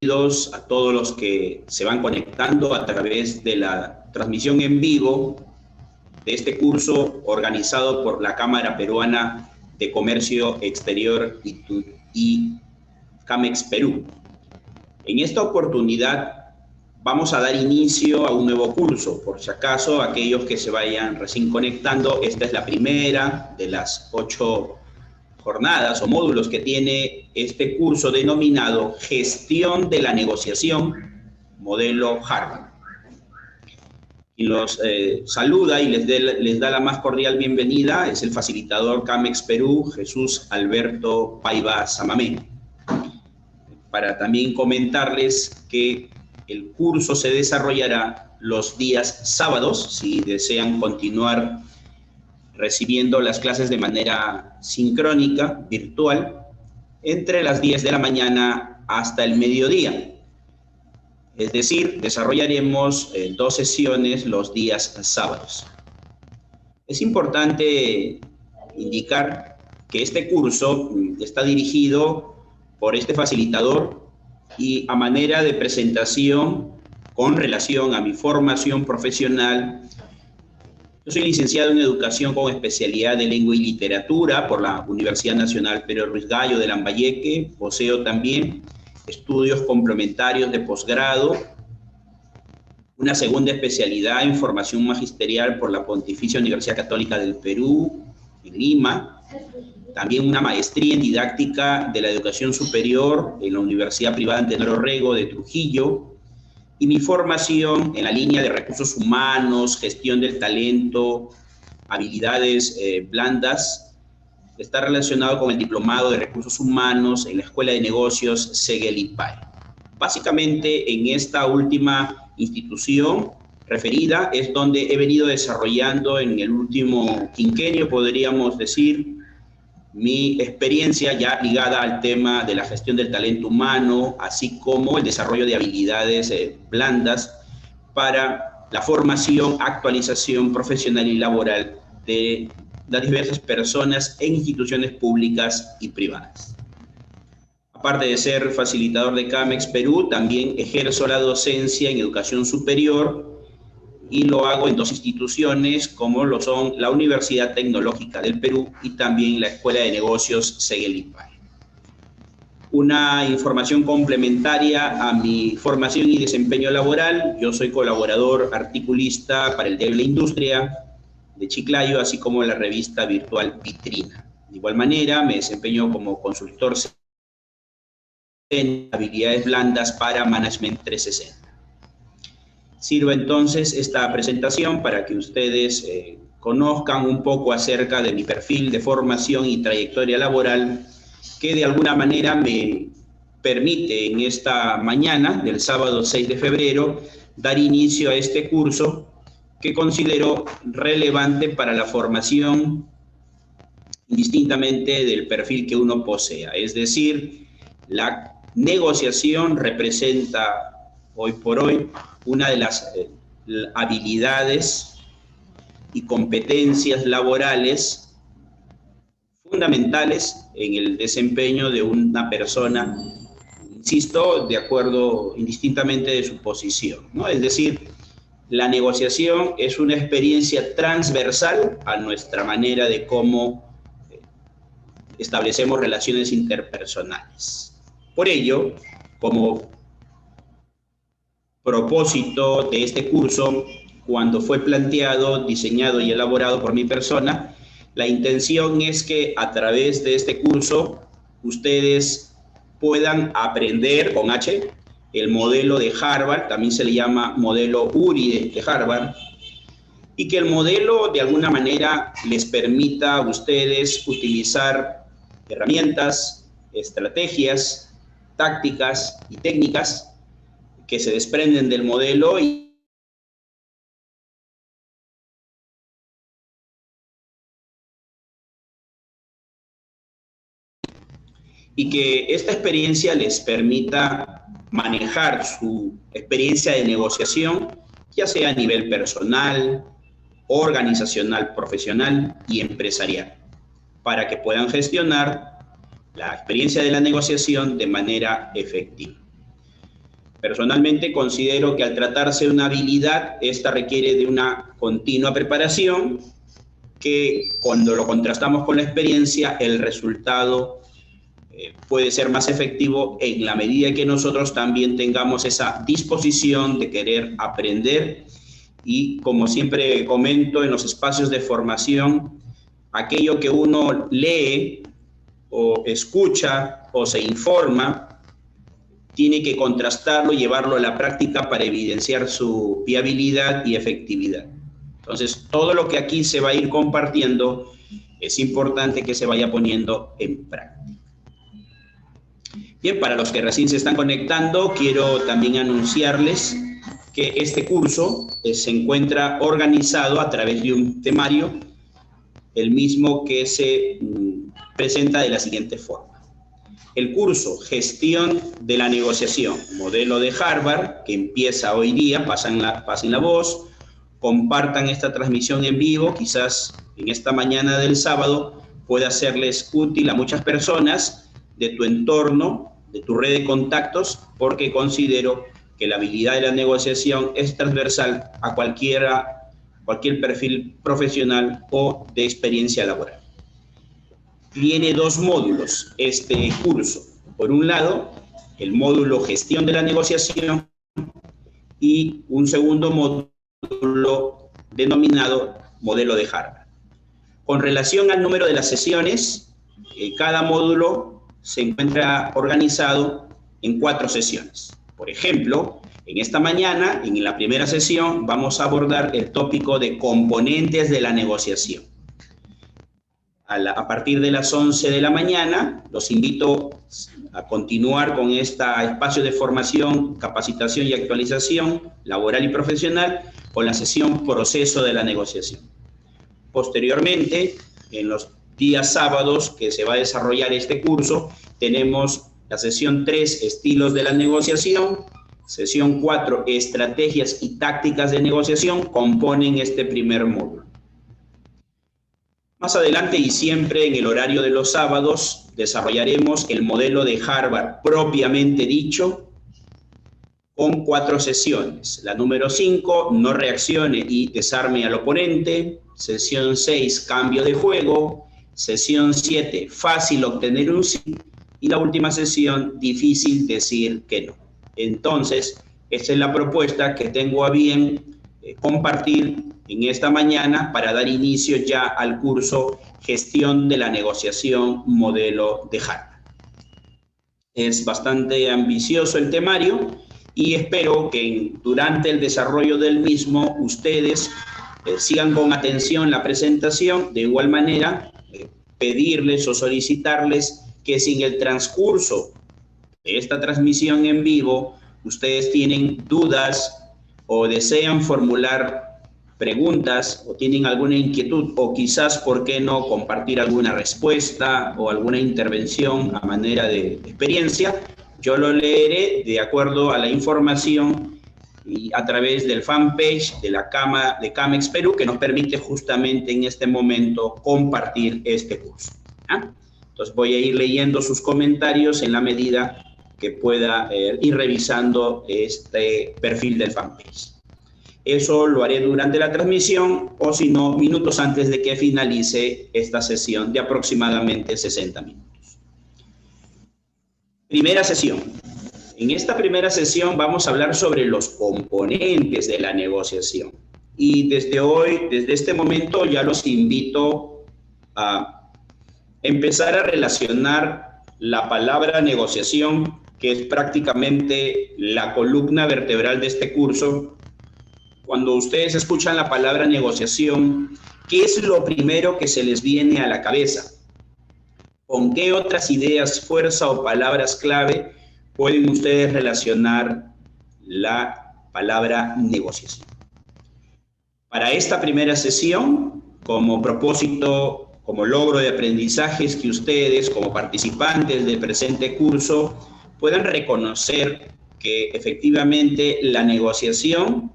a todos los que se van conectando a través de la transmisión en vivo de este curso organizado por la Cámara Peruana de Comercio Exterior y CAMEX Perú. En esta oportunidad vamos a dar inicio a un nuevo curso. Por si acaso, aquellos que se vayan recién conectando, esta es la primera de las 8 jornadas o módulos que tiene este curso denominado Gestión de la Negociación, modelo Harvard. Y los saluda y les da la más cordial bienvenida es el facilitador CAMEX Perú, Jesús Alberto Paiva Samamé. Para también comentarles que el curso se desarrollará los días sábados, si desean continuar recibiendo las clases de manera sincrónica, virtual, entre las 10 de la mañana hasta el mediodía. Es decir, desarrollaremos 2 sesiones los días sábados. Es importante indicar que este curso está dirigido por este facilitador y a manera de presentación con relación a mi formación profesional. Yo soy licenciado en Educación con especialidad de Lengua y Literatura por la Universidad Nacional Pedro Ruiz Gallo de Lambayeque. Poseo también estudios complementarios de posgrado, una segunda especialidad en Formación Magisterial por la Pontificia Universidad Católica del Perú, en Lima. También una maestría en Didáctica de la Educación Superior en la Universidad Privada Antenor Orrego de Trujillo. Y mi formación en la línea de recursos humanos, gestión del talento, habilidades blandas, está relacionado con el diplomado de recursos humanos en la Escuela de Negocios Segel IPAE. Básicamente en esta última institución referida es donde he venido desarrollando en el último quinquenio, podríamos decir, mi experiencia ya ligada al tema de la gestión del talento humano, así como el desarrollo de habilidades blandas para la formación, actualización profesional y laboral de las diversas personas en instituciones públicas y privadas. Aparte de ser facilitador de CAMEX Perú, también ejerzo la docencia en educación superior y lo hago en 2 instituciones como lo son la Universidad Tecnológica del Perú y también la Escuela de Negocios Segel IPAE. Una información complementaria a mi formación y desempeño laboral: yo soy colaborador articulista para el diario La Industria de Chiclayo, así como la revista virtual Vitrina. De igual manera, me desempeño como consultor en habilidades blandas para Management 360. Sirvo entonces esta presentación para que ustedes conozcan un poco acerca de mi perfil de formación y trayectoria laboral, que de alguna manera me permite en esta mañana del sábado 6 de febrero dar inicio a este curso que considero relevante para la formación indistintamente del perfil que uno posea. Es decir, la negociación representa hoy por hoy una de las habilidades y competencias laborales fundamentales en el desempeño de una persona, insisto, de acuerdo indistintamente de su posición, ¿no? Es decir, la negociación es una experiencia transversal a nuestra manera de cómo establecemos relaciones interpersonales. Por ello, como propósito de este curso, cuando fue planteado, diseñado y elaborado por mi persona, la intención es que a través de este curso ustedes puedan aprender con H el modelo de Harvard, también se le llama modelo URI de Harvard, y que el modelo de alguna manera les permita a ustedes utilizar herramientas, estrategias, tácticas y técnicas que se desprenden del modelo y que esta experiencia les permita manejar su experiencia de negociación, ya sea a nivel personal, organizacional, profesional y empresarial, para que puedan gestionar la experiencia de la negociación de manera efectiva. Personalmente considero que al tratarse de una habilidad, esta requiere de una continua preparación que cuando lo contrastamos con la experiencia, el resultado puede ser más efectivo en la medida que nosotros también tengamos esa disposición de querer aprender y, como siempre comento en los espacios de formación, aquello que uno lee o escucha o se informa, tiene que contrastarlo y llevarlo a la práctica para evidenciar su viabilidad y efectividad. Entonces, todo lo que aquí se va a ir compartiendo es importante que se vaya poniendo en práctica. Bien, para los que recién se están conectando, quiero también anunciarles que este curso se encuentra organizado a través de un temario, el mismo que se presenta de la siguiente forma. El curso Gestión de la Negociación, modelo de Harvard, que empieza hoy día, pasen la voz, compartan esta transmisión en vivo, quizás en esta mañana del sábado pueda serles útil a muchas personas de tu entorno, de tu red de contactos, porque considero que la habilidad de la negociación es transversal a cualquier perfil profesional o de experiencia laboral. Tiene dos módulos este curso. Por un lado, el módulo Gestión de la Negociación y un segundo módulo denominado Modelo de Harvard. Con relación al número de las sesiones, cada módulo se encuentra organizado en 4 sesiones. Por ejemplo, en esta mañana, en la primera sesión, vamos a abordar el tópico de componentes de la negociación. A partir de las 11 de la mañana, los invito a continuar con este espacio de formación, capacitación y actualización laboral y profesional con la sesión Proceso de la Negociación. Posteriormente, en los días sábados que se va a desarrollar este curso, tenemos la sesión 3, Estilos de la Negociación, sesión 4, Estrategias y Tácticas de Negociación, componen este primer módulo. Más adelante y siempre en el horario de los sábados desarrollaremos el modelo de Harvard propiamente dicho con 4 sesiones. La número 5, no reaccione y desarme al oponente. Sesión 6, cambio de juego. Sesión 7, fácil obtener un sí. Y la última sesión, difícil decir que no. Entonces, esta es la propuesta que tengo a bien compartir en esta mañana para dar inicio ya al curso Gestión de la Negociación Modelo de Harvard. Es bastante ambicioso el temario y espero que durante el desarrollo del mismo ustedes sigan con atención la presentación. De igual manera, pedirles o solicitarles que si en el transcurso de esta transmisión en vivo ustedes tienen dudas o desean formular preguntas o tienen alguna inquietud o quizás, ¿por qué no?, compartir alguna respuesta o alguna intervención a manera de experiencia, yo lo leeré de acuerdo a la información y a través del fanpage de la CAMEX Perú, que nos permite justamente en este momento compartir este curso. Entonces voy a ir leyendo sus comentarios en la medida que pueda ir revisando este perfil del fanpage. Eso lo haré durante la transmisión o si no, minutos antes de que finalice esta sesión de aproximadamente 60 minutos. Primera sesión. En esta primera sesión vamos a hablar sobre los componentes de la negociación. Y desde este momento ya los invito a empezar a relacionar la palabra negociación, que es prácticamente la columna vertebral de este curso. Cuando ustedes escuchan la palabra negociación, ¿qué es lo primero que se les viene a la cabeza? ¿Con qué otras ideas, fuerza o palabras clave pueden ustedes relacionar la palabra negociación? Para esta primera sesión, como propósito, como logro de aprendizajes, que ustedes como participantes del presente curso puedan reconocer que efectivamente la negociación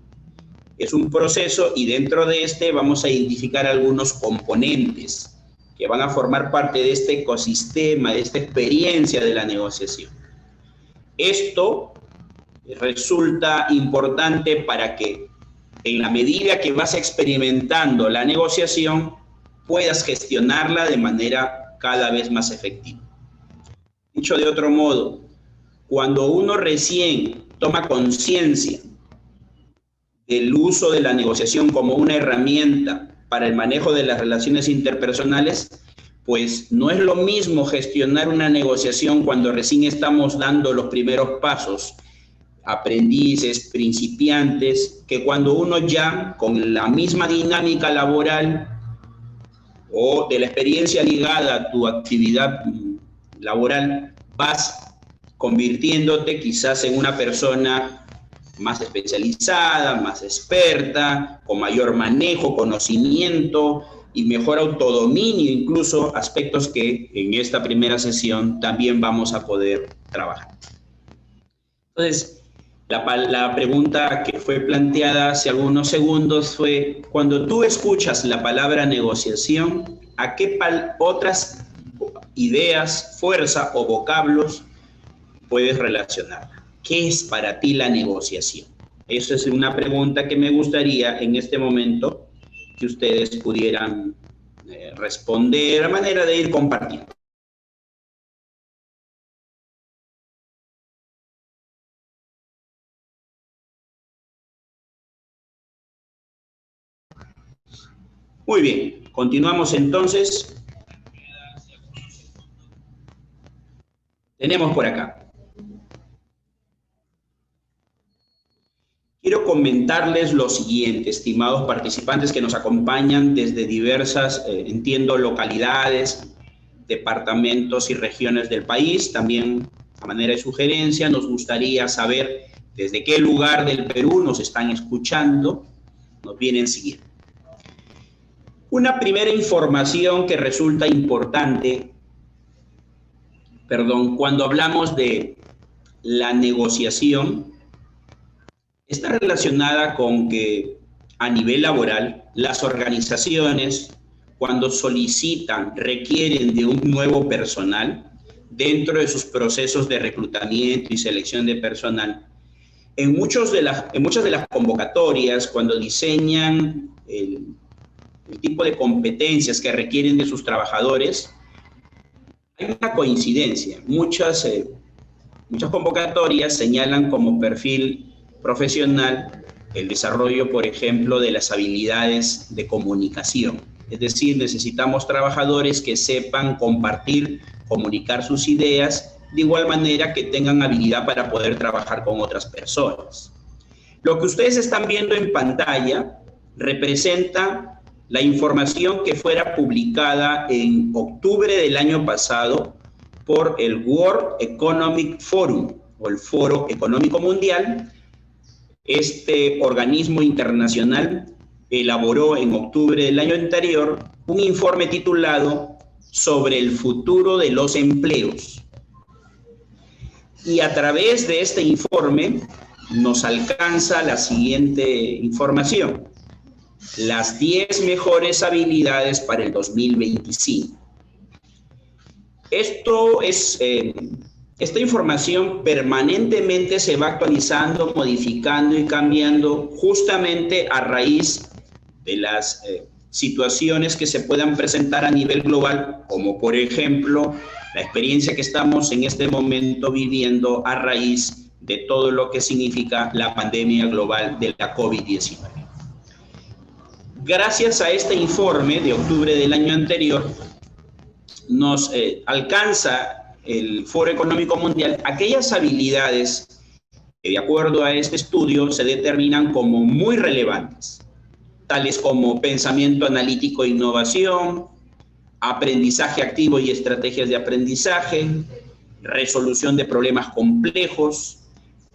es un proceso y dentro de este vamos a identificar algunos componentes que van a formar parte de este ecosistema, de esta experiencia de la negociación. Esto resulta importante para que en la medida que vas experimentando la negociación, puedas gestionarla de manera cada vez más efectiva. Dicho de otro modo, cuando uno recién toma conciencia del uso de la negociación como una herramienta para el manejo de las relaciones interpersonales, pues no es lo mismo gestionar una negociación cuando recién estamos dando los primeros pasos, aprendices, principiantes, que cuando uno ya con la misma dinámica laboral o de la experiencia ligada a tu actividad laboral, vas convirtiéndote quizás en una persona más especializada, más experta, con mayor manejo, conocimiento y mejor autodominio, incluso aspectos que en esta primera sesión también vamos a poder trabajar. Entonces, la pregunta que fue planteada hace algunos segundos fue, cuando tú escuchas la palabra negociación, ¿a qué otras ideas, fuerza o vocablos puedes relacionarla? ¿Qué es para ti la negociación? Esa es una pregunta que me gustaría en este momento que ustedes pudieran responder a manera de ir compartiendo. Muy bien, continuamos entonces. Tenemos por acá. Quiero comentarles lo siguiente, estimados participantes que nos acompañan desde diversas, entiendo, localidades, departamentos y regiones del país. También, a manera de sugerencia, nos gustaría saber desde qué lugar del Perú nos están escuchando, nos vienen siguiendo. Una primera información que resulta importante, cuando hablamos de la negociación, está relacionada con que a nivel laboral, las organizaciones, cuando solicitan, requieren de un nuevo personal dentro de sus procesos de reclutamiento y selección de personal, en muchas de las convocatorias, cuando diseñan el tipo de competencias que requieren de sus trabajadores, hay una coincidencia. Muchas convocatorias señalan como perfil profesional el desarrollo, por ejemplo, de las habilidades de comunicación. Es decir, necesitamos trabajadores que sepan compartir, comunicar sus ideas, de igual manera que tengan habilidad para poder trabajar con otras personas. Lo que ustedes están viendo en pantalla representa la información que fuera publicada en octubre del año pasado por el World Economic Forum, o el Foro Económico Mundial. Este organismo internacional elaboró en octubre del año anterior un informe titulado sobre el futuro de los empleos. Y a través de este informe nos alcanza la siguiente información: las 10 mejores habilidades para el 2025. Esta información permanentemente se va actualizando, modificando y cambiando justamente a raíz de las situaciones que se puedan presentar a nivel global, como por ejemplo la experiencia que estamos en este momento viviendo a raíz de todo lo que significa la pandemia global de la COVID-19. Gracias a este informe de octubre del año anterior, nos alcanza el Foro Económico Mundial aquellas habilidades que, de acuerdo a este estudio, se determinan como muy relevantes, tales como pensamiento analítico e innovación, aprendizaje activo y estrategias de aprendizaje, resolución de problemas complejos,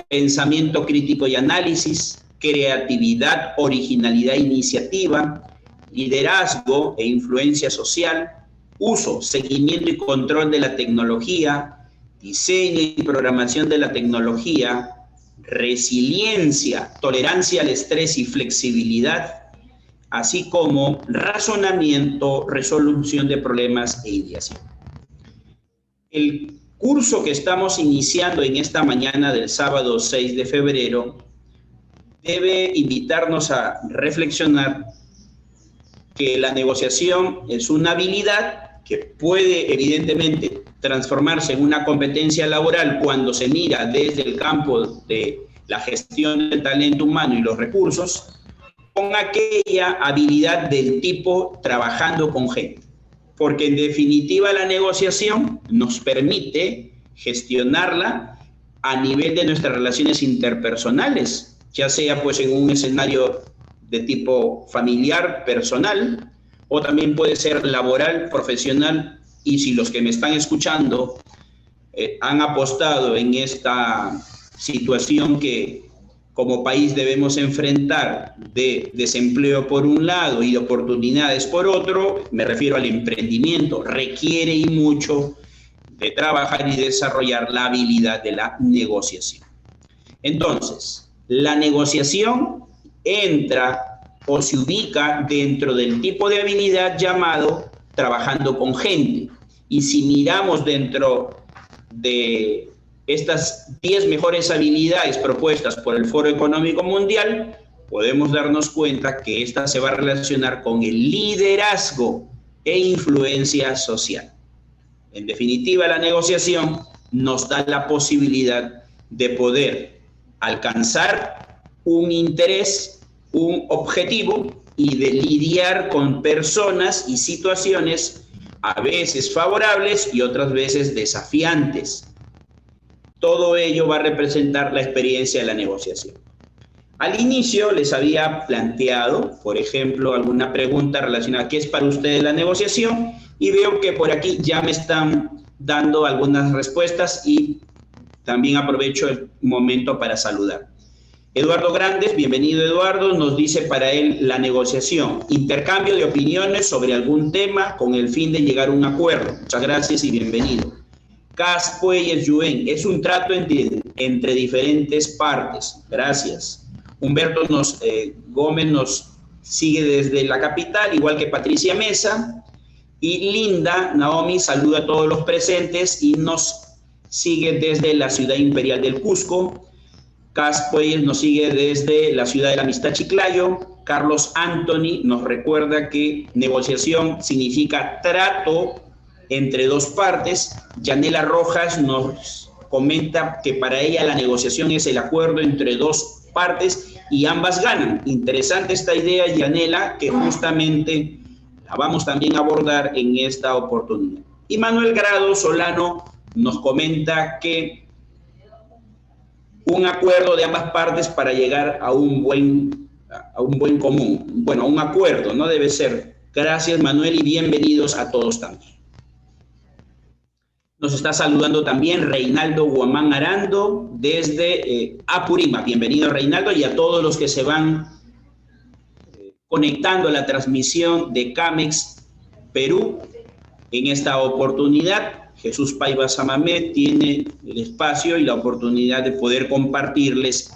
pensamiento crítico y análisis, creatividad, originalidad e iniciativa, liderazgo e influencia social, uso, seguimiento y control de la tecnología, diseño y programación de la tecnología, resiliencia, tolerancia al estrés y flexibilidad, así como razonamiento, resolución de problemas e ideación. curso que estamos iniciando en esta mañana del sábado 6 de febrero debe invitarnos a reflexionar que la negociación es una habilidad que puede evidentemente transformarse en una competencia laboral cuando se mira desde el campo de la gestión del talento humano y los recursos, con aquella habilidad del tipo trabajando con gente. Porque en definitiva la negociación nos permite gestionarla a nivel de nuestras relaciones interpersonales, ya sea pues en un escenario de tipo familiar, personal, o también puede ser laboral, profesional, y si los que me están escuchando han apostado en esta situación que como país debemos enfrentar de desempleo por un lado y de oportunidades por otro, me refiero al emprendimiento, requiere y mucho de trabajar y desarrollar la habilidad de la negociación. Entonces, la negociación entra o se ubica dentro del tipo de habilidad llamado trabajando con gente. Y si miramos dentro de estas 10 mejores habilidades propuestas por el Foro Económico Mundial, podemos darnos cuenta que esta se va a relacionar con el liderazgo e influencia social. En definitiva, la negociación nos da la posibilidad de poder alcanzar un interés, un objetivo y de lidiar con personas y situaciones a veces favorables y otras veces desafiantes. Todo ello va a representar la experiencia de la negociación. Al inicio les había planteado, por ejemplo, alguna pregunta relacionada a qué es para ustedes la negociación y veo que por aquí ya me están dando algunas respuestas y también aprovecho el momento para saludar. Eduardo Grandes, bienvenido Eduardo, nos dice para él la negociación, intercambio de opiniones sobre algún tema con el fin de llegar a un acuerdo. Muchas gracias y bienvenido. Cas Puelles Yuen, es un trato entre diferentes partes. Gracias. Humberto Gómez nos sigue desde la capital, igual que Patricia Mesa. Y Linda Naomi saluda a todos los presentes y nos sigue desde la ciudad imperial del Cusco. Cas Puelles nos sigue desde la ciudad de la Amistad Chiclayo. Carlos Anthony nos recuerda que negociación significa trato entre dos partes. Yanela Rojas nos comenta que para ella la negociación es el acuerdo entre dos partes y ambas ganan. Interesante esta idea, Yanela, que justamente la vamos también a abordar en esta oportunidad. Y Manuel Grado Solano nos comenta que un acuerdo de ambas partes para llegar a un buen común. Bueno, un acuerdo, ¿no? Debe ser. Gracias, Manuel, y bienvenidos a todos también. Nos está saludando también Reinaldo Guamán Arando desde Apurima. Bienvenido, Reinaldo, y a todos los que se van conectando a la transmisión de CAMEX Perú. En esta oportunidad, Jesús Paiva Samamé tiene el espacio y la oportunidad de poder compartirles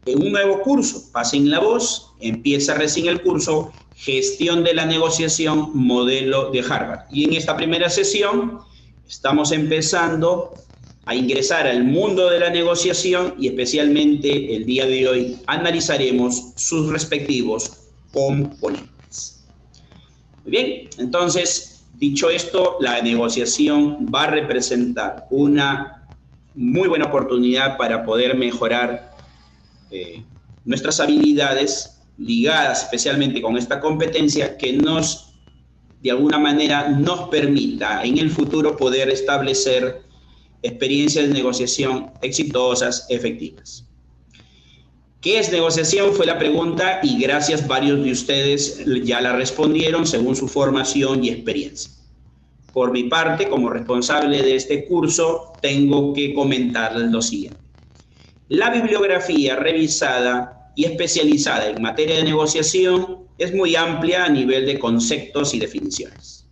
un nuevo curso. Pasen la voz, empieza recién el curso Gestión de la Negociación, Modelo de Harvard. Y en esta primera sesión estamos empezando a ingresar al mundo de la negociación y especialmente el día de hoy analizaremos sus respectivos componentes. Muy bien, entonces, dicho esto, la negociación va a representar una muy buena oportunidad para poder mejorar nuestras habilidades ligadas especialmente con esta competencia que nos, de alguna manera, nos permita en el futuro poder establecer experiencias de negociación exitosas, efectivas. ¿Qué es negociación? Fue la pregunta y gracias, varios de ustedes ya la respondieron según su formación y experiencia. Por mi parte, como responsable de este curso, tengo que comentarles lo siguiente. La bibliografía revisada y especializada en materia de negociación es muy amplia a nivel de conceptos y definiciones.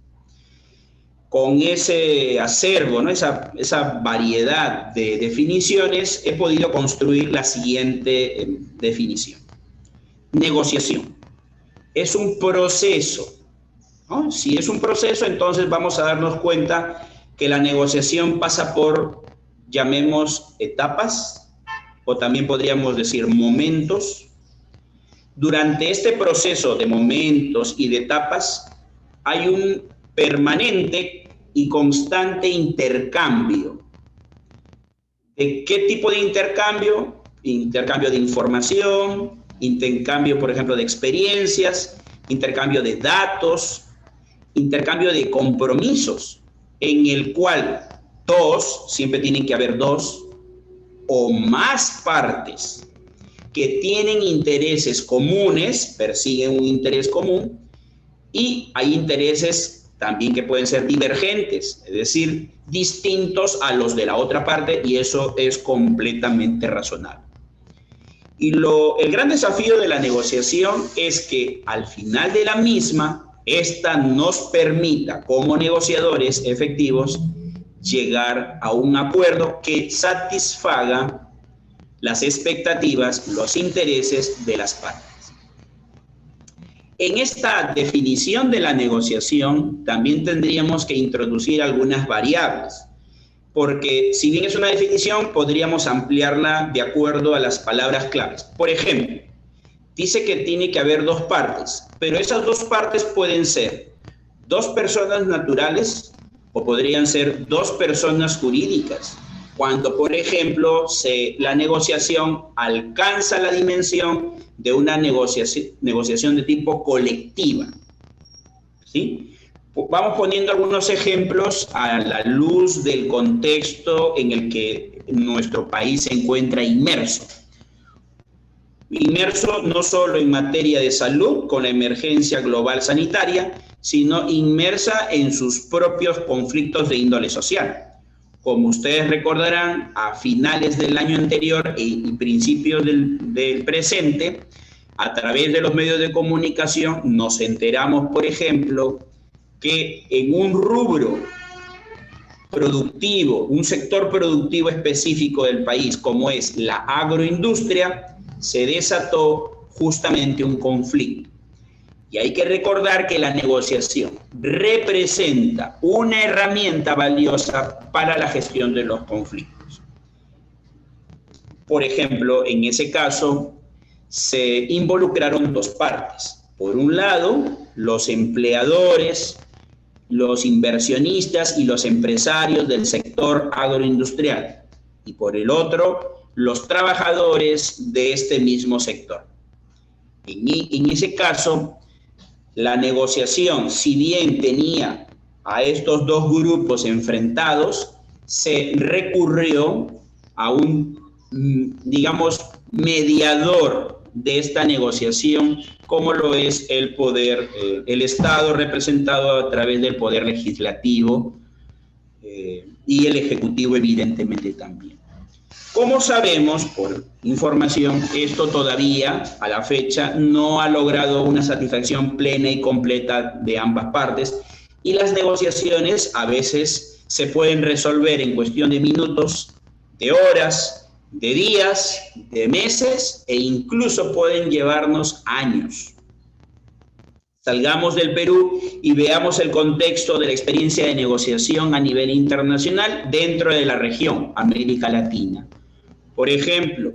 Con ese acervo, ¿no? esa variedad de definiciones, he podido construir la siguiente definición. Negociación es un proceso, ¿no? Si es un proceso, entonces vamos a darnos cuenta que la negociación pasa por, llamemos, etapas, o también podríamos decir momentos. Durante este proceso de momentos y de etapas hay un permanente y constante intercambio. ¿De qué tipo de intercambio? Intercambio de información, intercambio, por ejemplo, de experiencias, intercambio de datos, intercambio de compromisos, en el cual siempre tienen que haber dos o más partes que tienen intereses comunes, persiguen un interés común, y hay intereses también que pueden ser divergentes, es decir, distintos a los de la otra parte, y eso es completamente razonable. Y el gran desafío de la negociación es que al final de la misma, esta nos permita como negociadores efectivos llegar a un acuerdo que satisfaga las expectativas, los intereses de las partes. En esta definición de la negociación también tendríamos que introducir algunas variables, porque si bien es una definición, podríamos ampliarla de acuerdo a las palabras claves. Por ejemplo, dice que tiene que haber dos partes, pero esas dos partes pueden ser dos personas naturales o podrían ser dos personas jurídicas, cuando, por ejemplo, la negociación alcanza la dimensión de una negociación de tipo colectiva, ¿sí? Vamos poniendo algunos ejemplos a la luz del contexto en el que nuestro país se encuentra inmerso. Inmerso no solo en materia de salud con la emergencia global sanitaria, sino inmersa en sus propios conflictos de índole social. Como ustedes recordarán, a finales del año anterior y principios del presente, a través de los medios de comunicación, nos enteramos, por ejemplo, que en un rubro productivo, un sector productivo específico del país, como es la agroindustria, se desató justamente un conflicto. Y hay que recordar que la negociación representa una herramienta valiosa para la gestión de los conflictos. Por ejemplo, en ese caso, se involucraron dos partes. Por un lado, los empleadores, los inversionistas y los empresarios del sector agroindustrial. Y por el otro, los trabajadores de este mismo sector. En ese caso, la negociación, si bien tenía a estos dos grupos enfrentados, se recurrió a un, digamos, mediador de esta negociación, como lo es el poder, el Estado representado a través del poder legislativo y el ejecutivo evidentemente también. Como sabemos, por información, esto todavía a la fecha no ha logrado una satisfacción plena y completa de ambas partes, y las negociaciones a veces se pueden resolver en cuestión de minutos, de horas, de días, de meses e incluso pueden llevarnos años. Salgamos del Perú y veamos el contexto de la experiencia de negociación a nivel internacional dentro de la región, América Latina. Por ejemplo,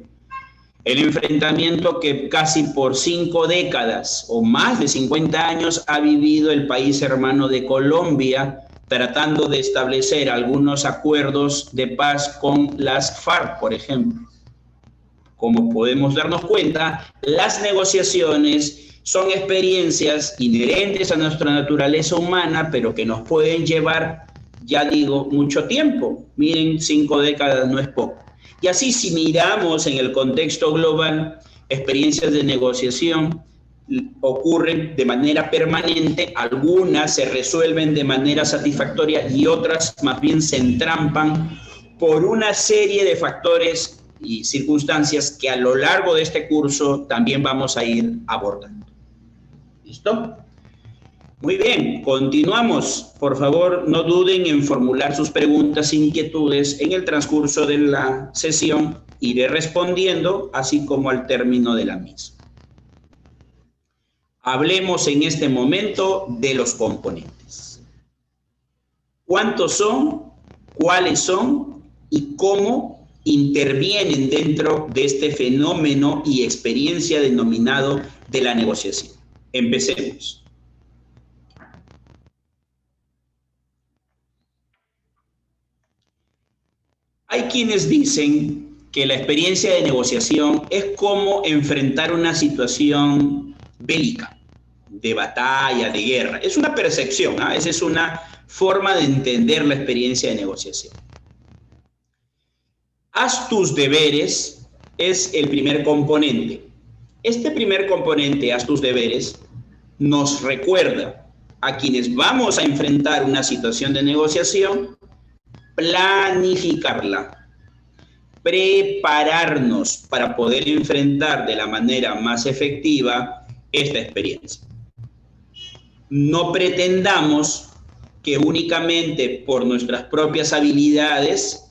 el enfrentamiento que casi por 5 décadas o más de 50 años ha vivido el país hermano de Colombia, tratando de establecer algunos acuerdos de paz con las FARC, por ejemplo. Como podemos darnos cuenta, las negociaciones son experiencias inherentes a nuestra naturaleza humana, pero que nos pueden llevar, ya digo, mucho tiempo. Miren, 5 décadas no es poco. Y así, si miramos en el contexto global, experiencias de negociación ocurren de manera permanente, algunas se resuelven de manera satisfactoria y otras más bien se entrampan por una serie de factores y circunstancias que a lo largo de este curso también vamos a ir abordando. ¿Listo? Muy bien, continuamos. Por favor, no duden en formular sus preguntas e inquietudes en el transcurso de la sesión. Iré respondiendo, así como al término de la misma. Hablemos en este momento de los componentes. ¿Cuántos son cuáles son y cómo intervienen dentro de este fenómeno y experiencia denominado de la negociación. Empecemos. Hay quienes dicen que la experiencia de negociación es como enfrentar una situación bélica, de batalla, de guerra. Es una percepción, ¿eh? Esa es una forma de entender la experiencia de negociación. Haz tus deberes es el primer componente. Este primer componente, haz tus deberes, nos recuerda a quienes vamos a enfrentar una situación de negociación, planificarla, prepararnos para poder enfrentar de la manera más efectiva esta experiencia. No pretendamos que únicamente por nuestras propias habilidades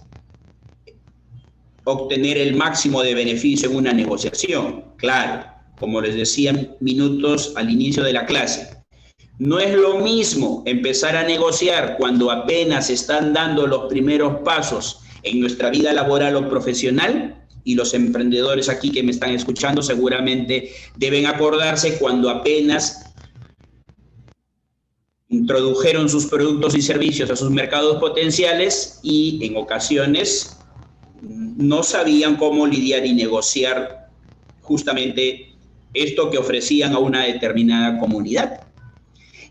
obtener el máximo de beneficio en una negociación. Claro, como les decía minutos al inicio de la clase, no es lo mismo empezar a negociar cuando apenas están dando los primeros pasos en nuestra vida laboral o profesional, y los emprendedores aquí que me están escuchando seguramente deben acordarse cuando apenas introdujeron sus productos y servicios a sus mercados potenciales y en ocasiones no sabían cómo lidiar y negociar justamente esto que ofrecían a una determinada comunidad.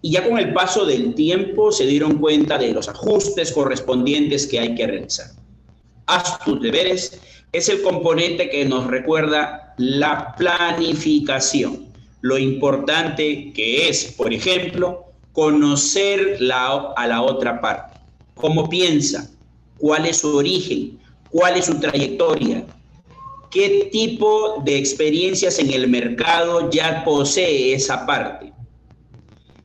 Y ya con el paso del tiempo se dieron cuenta de los ajustes correspondientes que hay que realizar. Haz tus deberes es el componente que nos recuerda la planificación. Lo importante que es, por ejemplo, conocer a la otra parte. Cómo piensa, cuál es su origen, cuál es su trayectoria, qué tipo de experiencias en el mercado ya posee esa parte.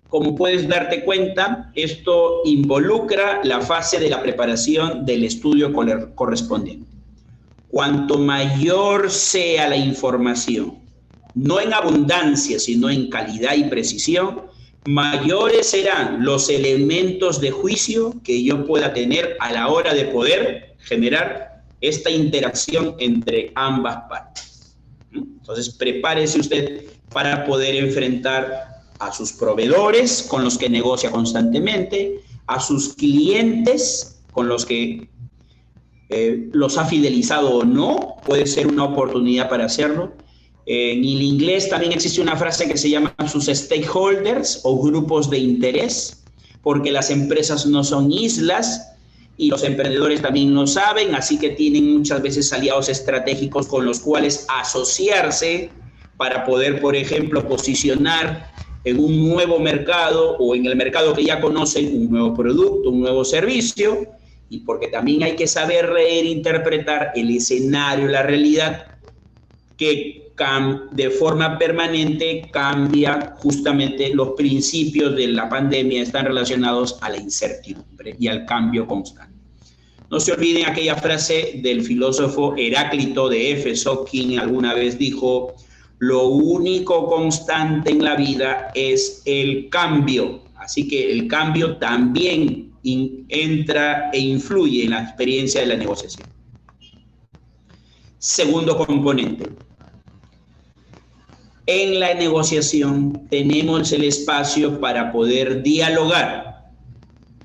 Como puedes darte cuenta, esto involucra la fase de la preparación del estudio correspondiente. Cuanto mayor sea la información, no en abundancia, sino en calidad y precisión, mayores serán los elementos de juicio que yo pueda tener a la hora de poder generar esta interacción entre ambas partes. Entonces, prepárese usted para poder enfrentar a sus proveedores con los que negocia constantemente, a sus clientes con los que los ha fidelizado o no, puede ser una oportunidad para hacerlo. En el inglés también existe una frase que se llama sus stakeholders o grupos de interés, porque las empresas no son islas y los emprendedores también lo saben, así que tienen muchas veces aliados estratégicos con los cuales asociarse para poder, por ejemplo, posicionar en un nuevo mercado o en el mercado que ya conocen un nuevo producto, un nuevo servicio, y porque también hay que saber reinterpretar el escenario, la realidad que de forma permanente cambia. Justamente los principios de la pandemia están relacionados a la incertidumbre y al cambio constante. No se olviden aquella frase del filósofo Heráclito de Éfeso, quien alguna vez dijo: lo único constante en la vida es el cambio. Así que el cambio también entra e influye en la experiencia de la negociación. Segundo componente. En la negociación tenemos el espacio para poder dialogar,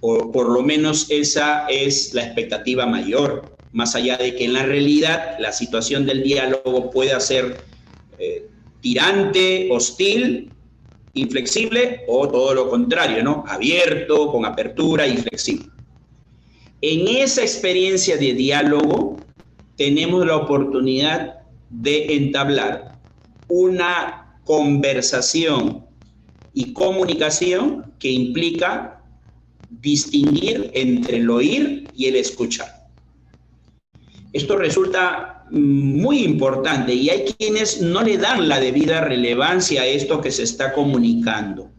o por lo menos esa es la expectativa mayor, más allá de que en la realidad la situación del diálogo pueda ser tirante, hostil, inflexible, o todo lo contrario, ¿no? Abierto, con apertura y flexible. En esa experiencia de diálogo tenemos la oportunidad de entablar una conversación y comunicación que implica distinguir entre el oír y el escuchar. Esto resulta muy importante y hay quienes no le dan la debida relevancia a esto que se está comunicando.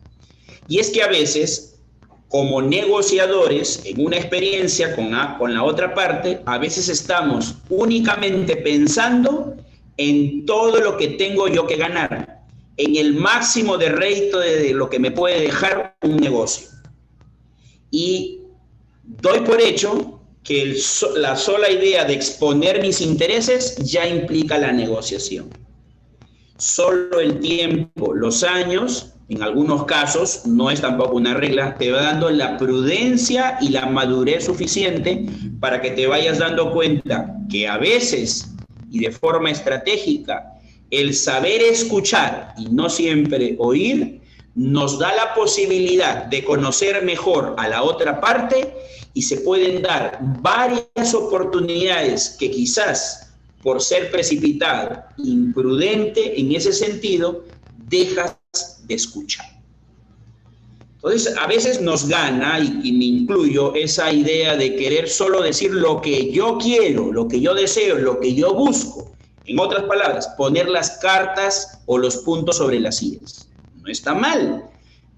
Y es que a veces, como negociadores, en una experiencia con la otra parte, a veces estamos únicamente pensando en todo lo que tengo yo que ganar, en el máximo de rédito de lo que me puede dejar un negocio. Y doy por hecho que la sola idea de exponer mis intereses ya implica la negociación. Solo el tiempo, los años, en algunos casos, no es tampoco una regla, te va dando la prudencia y la madurez suficiente para que te vayas dando cuenta que a veces y de forma estratégica, el saber escuchar y no siempre oír nos da la posibilidad de conocer mejor a la otra parte y se pueden dar varias oportunidades que quizás por ser precipitado, imprudente en ese sentido, dejas de escuchar. Entonces, a veces nos gana, y me incluyo, esa idea de querer solo decir lo que yo quiero, lo que yo deseo, lo que yo busco. En otras palabras, poner las cartas o los puntos sobre las sillas. No está mal,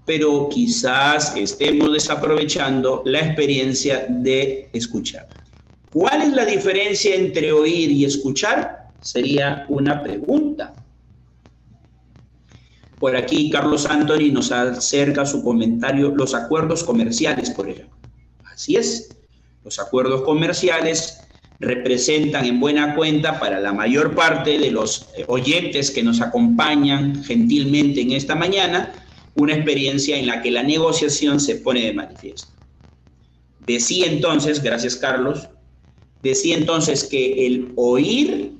pero quizás estemos desaprovechando la experiencia de escuchar. ¿Cuál es la diferencia entre oír y escuchar? Sería una pregunta. Por aquí Carlos Anthony nos acerca su comentario, los acuerdos comerciales, por ejemplo. Así es, los acuerdos comerciales representan en buena cuenta para la mayor parte de los oyentes que nos acompañan gentilmente en esta mañana, una experiencia en la que la negociación se pone de manifiesto. Decía entonces, gracias Carlos, decía entonces que el oír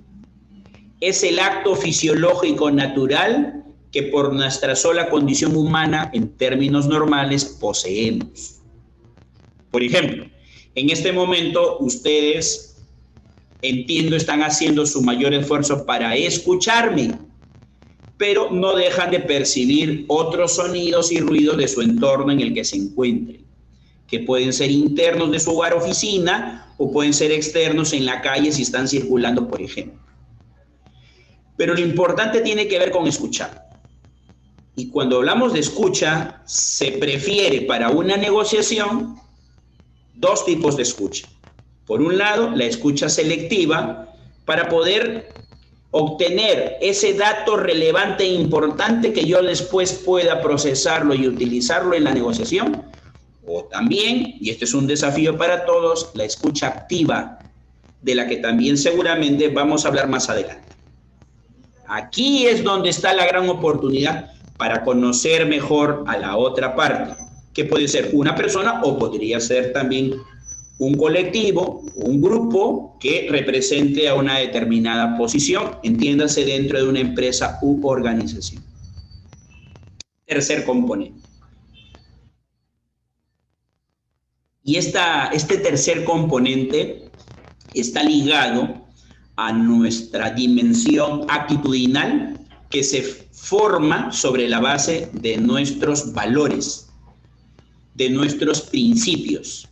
es el acto fisiológico natural que por nuestra sola condición humana, en términos normales, poseemos. Por ejemplo, en este momento ustedes, entiendo, están haciendo su mayor esfuerzo para escucharme, pero no dejan de percibir otros sonidos y ruidos de su entorno en el que se encuentren, que pueden ser internos de su hogar, oficina, o pueden ser externos en la calle si están circulando, por ejemplo. Pero lo importante tiene que ver con escuchar. Y cuando hablamos de escucha, se prefiere para una negociación dos tipos de escucha. Por un lado, la escucha selectiva, para poder obtener ese dato relevante e importante que yo después pueda procesarlo y utilizarlo en la negociación. O también, y este es un desafío para todos, la escucha activa, de la que también seguramente vamos a hablar más adelante. Aquí es donde está la gran oportunidad para conocer mejor a la otra parte, que puede ser una persona o podría ser también un colectivo, un grupo que represente a una determinada posición, entiéndase dentro de una empresa u organización. Tercer componente. Y este tercer componente está ligado a nuestra dimensión actitudinal que se forma sobre la base de nuestros valores, de nuestros principios,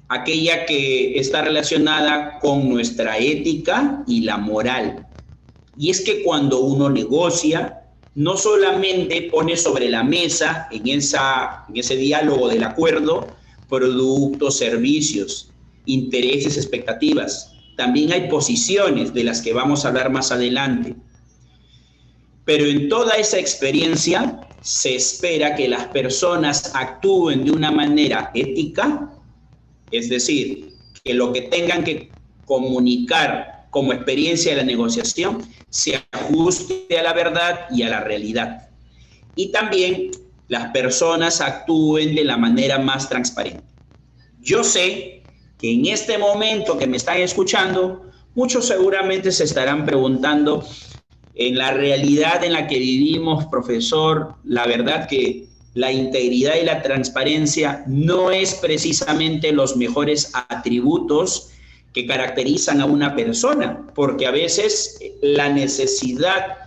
aquella que está relacionada con nuestra ética y la moral. Y es que cuando uno negocia, no solamente pone sobre la mesa en ese diálogo del acuerdo productos, servicios, intereses, expectativas. También hay posiciones de las que vamos a hablar más adelante. Pero en toda esa experiencia se espera que las personas actúen de una manera ética, es decir, que lo que tengan que comunicar como experiencia de la negociación se ajuste a la verdad y a la realidad. Y también las personas actúen de la manera más transparente. Yo sé que en este momento que me están escuchando, muchos seguramente se estarán preguntando, en la realidad en la que vivimos, profesor, la verdad que la integridad y la transparencia no es precisamente los mejores atributos que caracterizan a una persona, porque a veces la necesidad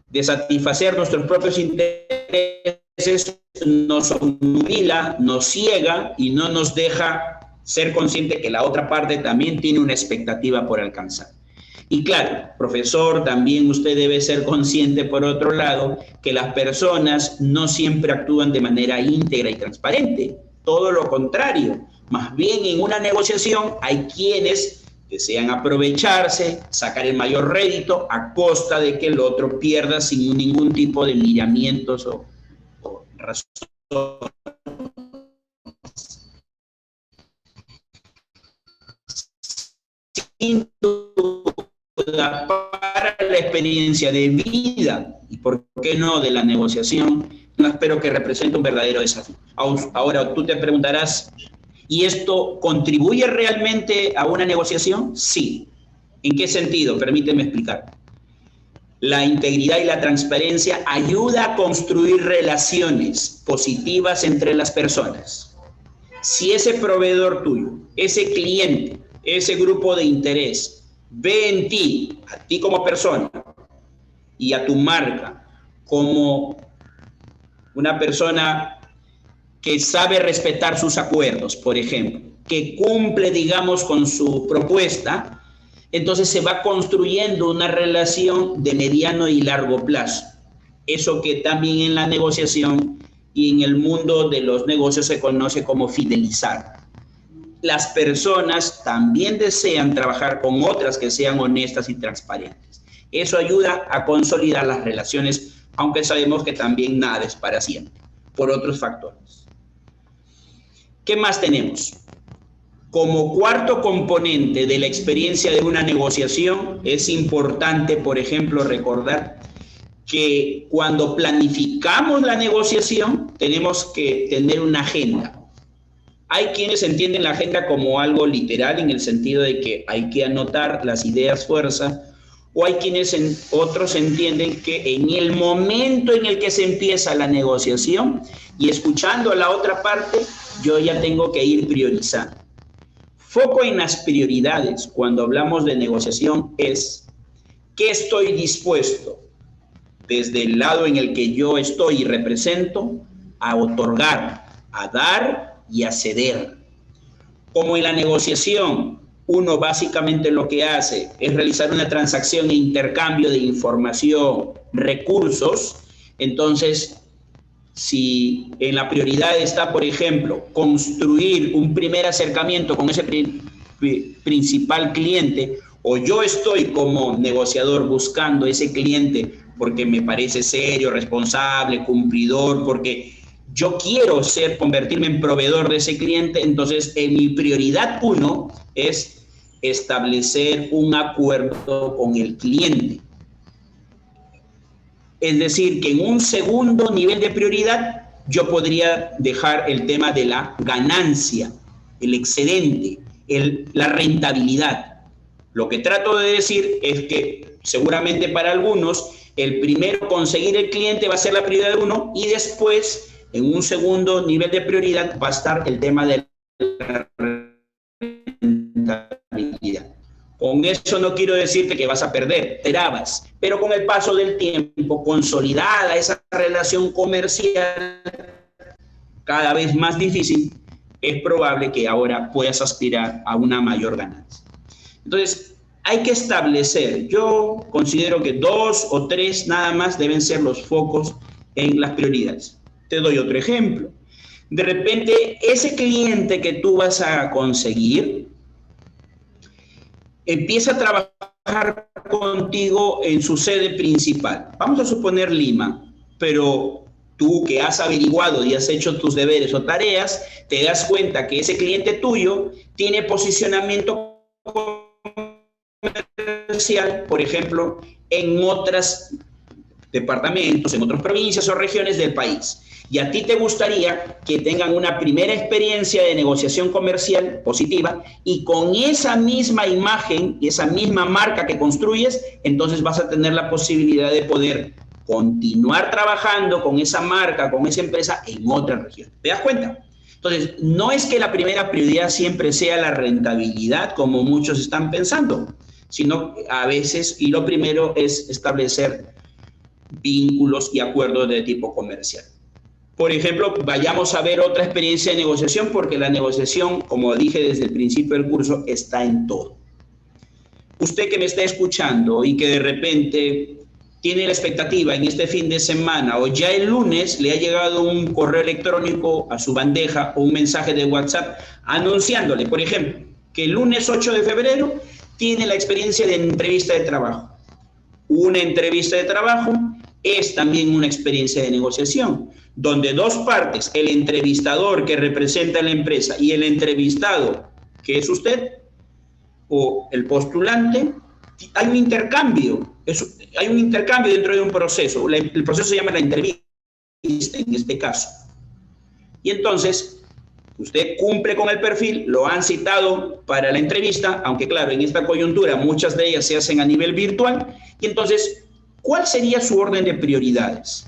de satisfacer nuestros propios intereses nos obnubila, nos ciega y no nos deja ser consciente que la otra parte también tiene una expectativa por alcanzar. Y claro, profesor, también usted debe ser consciente, por otro lado, que las personas no siempre actúan de manera íntegra y transparente. Todo lo contrario. Más bien en una negociación hay quienes desean aprovecharse, sacar el mayor rédito a costa de que el otro pierda sin ningún tipo de lineamientos o razones. duda para la experiencia de vida y por qué no de la negociación, no espero que represente un verdadero desafío. Ahora tú te preguntarás, ¿y esto contribuye realmente a una negociación? Sí. ¿En qué sentido? Permíteme explicar. La integridad y la transparencia ayuda a construir relaciones positivas entre las personas. Si ese proveedor tuyo, ese cliente, ese grupo de interés ve en ti, a ti como persona y a tu marca como una persona que sabe respetar sus acuerdos, por ejemplo, que cumple, digamos, con su propuesta, entonces se va construyendo una relación de mediano y largo plazo. Eso que también en la negociación y en el mundo de los negocios se conoce como fidelizar. Las personas también desean trabajar con otras que sean honestas y transparentes. Eso ayuda a consolidar las relaciones, aunque sabemos que también nada es para siempre, por otros factores. ¿Qué más tenemos? Como cuarto componente de la experiencia de una negociación, es importante, por ejemplo, recordar que cuando planificamos la negociación, tenemos que tener una agenda. Hay quienes entienden la agenda como algo literal, en el sentido de que hay que anotar las ideas fuerza, o hay quienes otros entienden que en el momento en el que se empieza la negociación y escuchando a la otra parte, yo ya tengo que ir priorizando. Foco en las prioridades cuando hablamos de negociación es ¿qué estoy dispuesto desde el lado en el que yo estoy y represento a otorgar, a dar y a ceder? Como en la negociación uno básicamente lo que hace es realizar una transacción e intercambio de información, recursos, entonces si en la prioridad está, por ejemplo, construir un primer acercamiento con ese principal cliente, o yo estoy como negociador buscando ese cliente porque me parece serio, responsable, cumplidor, porque yo quiero convertirme en proveedor de ese cliente, entonces en mi prioridad 1 es establecer un acuerdo con el cliente. Es decir, que en un segundo nivel de prioridad yo podría dejar el tema de la ganancia, el excedente, la rentabilidad. Lo que trato de decir es que seguramente para algunos el primero conseguir el cliente va a ser la prioridad 1 y después en un segundo nivel de prioridad va a estar el tema de la rentabilidad. Con eso no quiero decirte que vas a perder, esperabas, pero con el paso del tiempo, consolidada esa relación comercial cada vez más difícil, es probable que ahora puedas aspirar a una mayor ganancia. Entonces, hay que establecer, yo considero que 2 o 3 nada más deben ser los focos en las prioridades. Te doy otro ejemplo. De repente, ese cliente que tú vas a conseguir empieza a trabajar contigo en su sede principal. Vamos a suponer Lima, pero tú que has averiguado y has hecho tus deberes o tareas, te das cuenta que ese cliente tuyo tiene posicionamiento comercial, por ejemplo, en otros departamentos, en otras provincias o regiones del país. Y a ti te gustaría que tengan una primera experiencia de negociación comercial positiva y con esa misma imagen y esa misma marca que construyes, entonces vas a tener la posibilidad de poder continuar trabajando con esa marca, con esa empresa en otra región. ¿Te das cuenta? Entonces, no es que la primera prioridad siempre sea la rentabilidad, como muchos están pensando, sino a veces, y lo primero es establecer vínculos y acuerdos de tipo comercial. Por ejemplo, vayamos a ver otra experiencia de negociación, porque la negociación, como dije desde el principio del curso, está en todo. Usted que me está escuchando y que de repente tiene la expectativa en este fin de semana o ya el lunes le ha llegado un correo electrónico a su bandeja o un mensaje de WhatsApp anunciándole, por ejemplo, que el lunes 8 de febrero tiene la experiencia de entrevista de trabajo. Una entrevista de trabajo es también una experiencia de negociación, donde dos partes, el entrevistador que representa a la empresa y el entrevistado, que es usted, o el postulante, hay un intercambio, hay un intercambio dentro de un proceso. El proceso se llama la entrevista en este caso. Y entonces, usted cumple con el perfil, lo han citado para la entrevista, aunque claro, en esta coyuntura muchas de ellas se hacen a nivel virtual, y entonces, ¿cuál sería su orden de prioridades?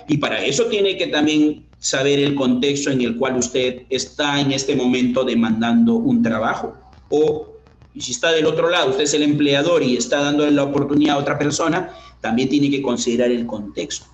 Y para eso tiene que también saber el contexto en el cual usted está en este momento demandando un trabajo. O si está del otro lado, usted es el empleador y está dando la oportunidad a otra persona, también tiene que considerar el contexto.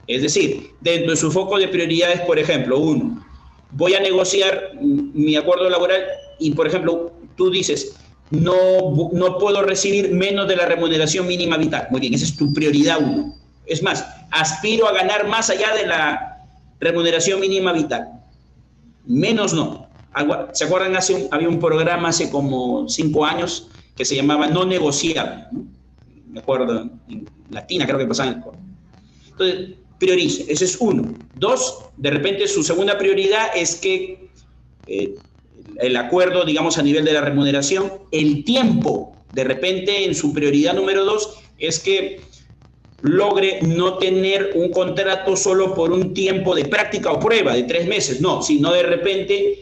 Es decir, dentro de su foco de prioridades, por ejemplo, uno, voy a negociar mi acuerdo laboral y, por ejemplo, tú dices, no puedo recibir menos de la remuneración mínima vital. Muy bien, esa es tu prioridad uno. Es más, aspiro a ganar más allá de la remuneración mínima vital. Menos no. ¿Se acuerdan? Había un programa hace como 5 años que se llamaba No Negociable, ¿no? Me acuerdo, en Latina creo que pasaba en el coro. Entonces, priorice, ese es uno. Dos, de repente su segunda prioridad es que el acuerdo, digamos, a nivel de la remuneración, el tiempo, de repente en su prioridad número 2 es que logre no tener un contrato solo por un tiempo de práctica o prueba de 3 meses, no, sino de repente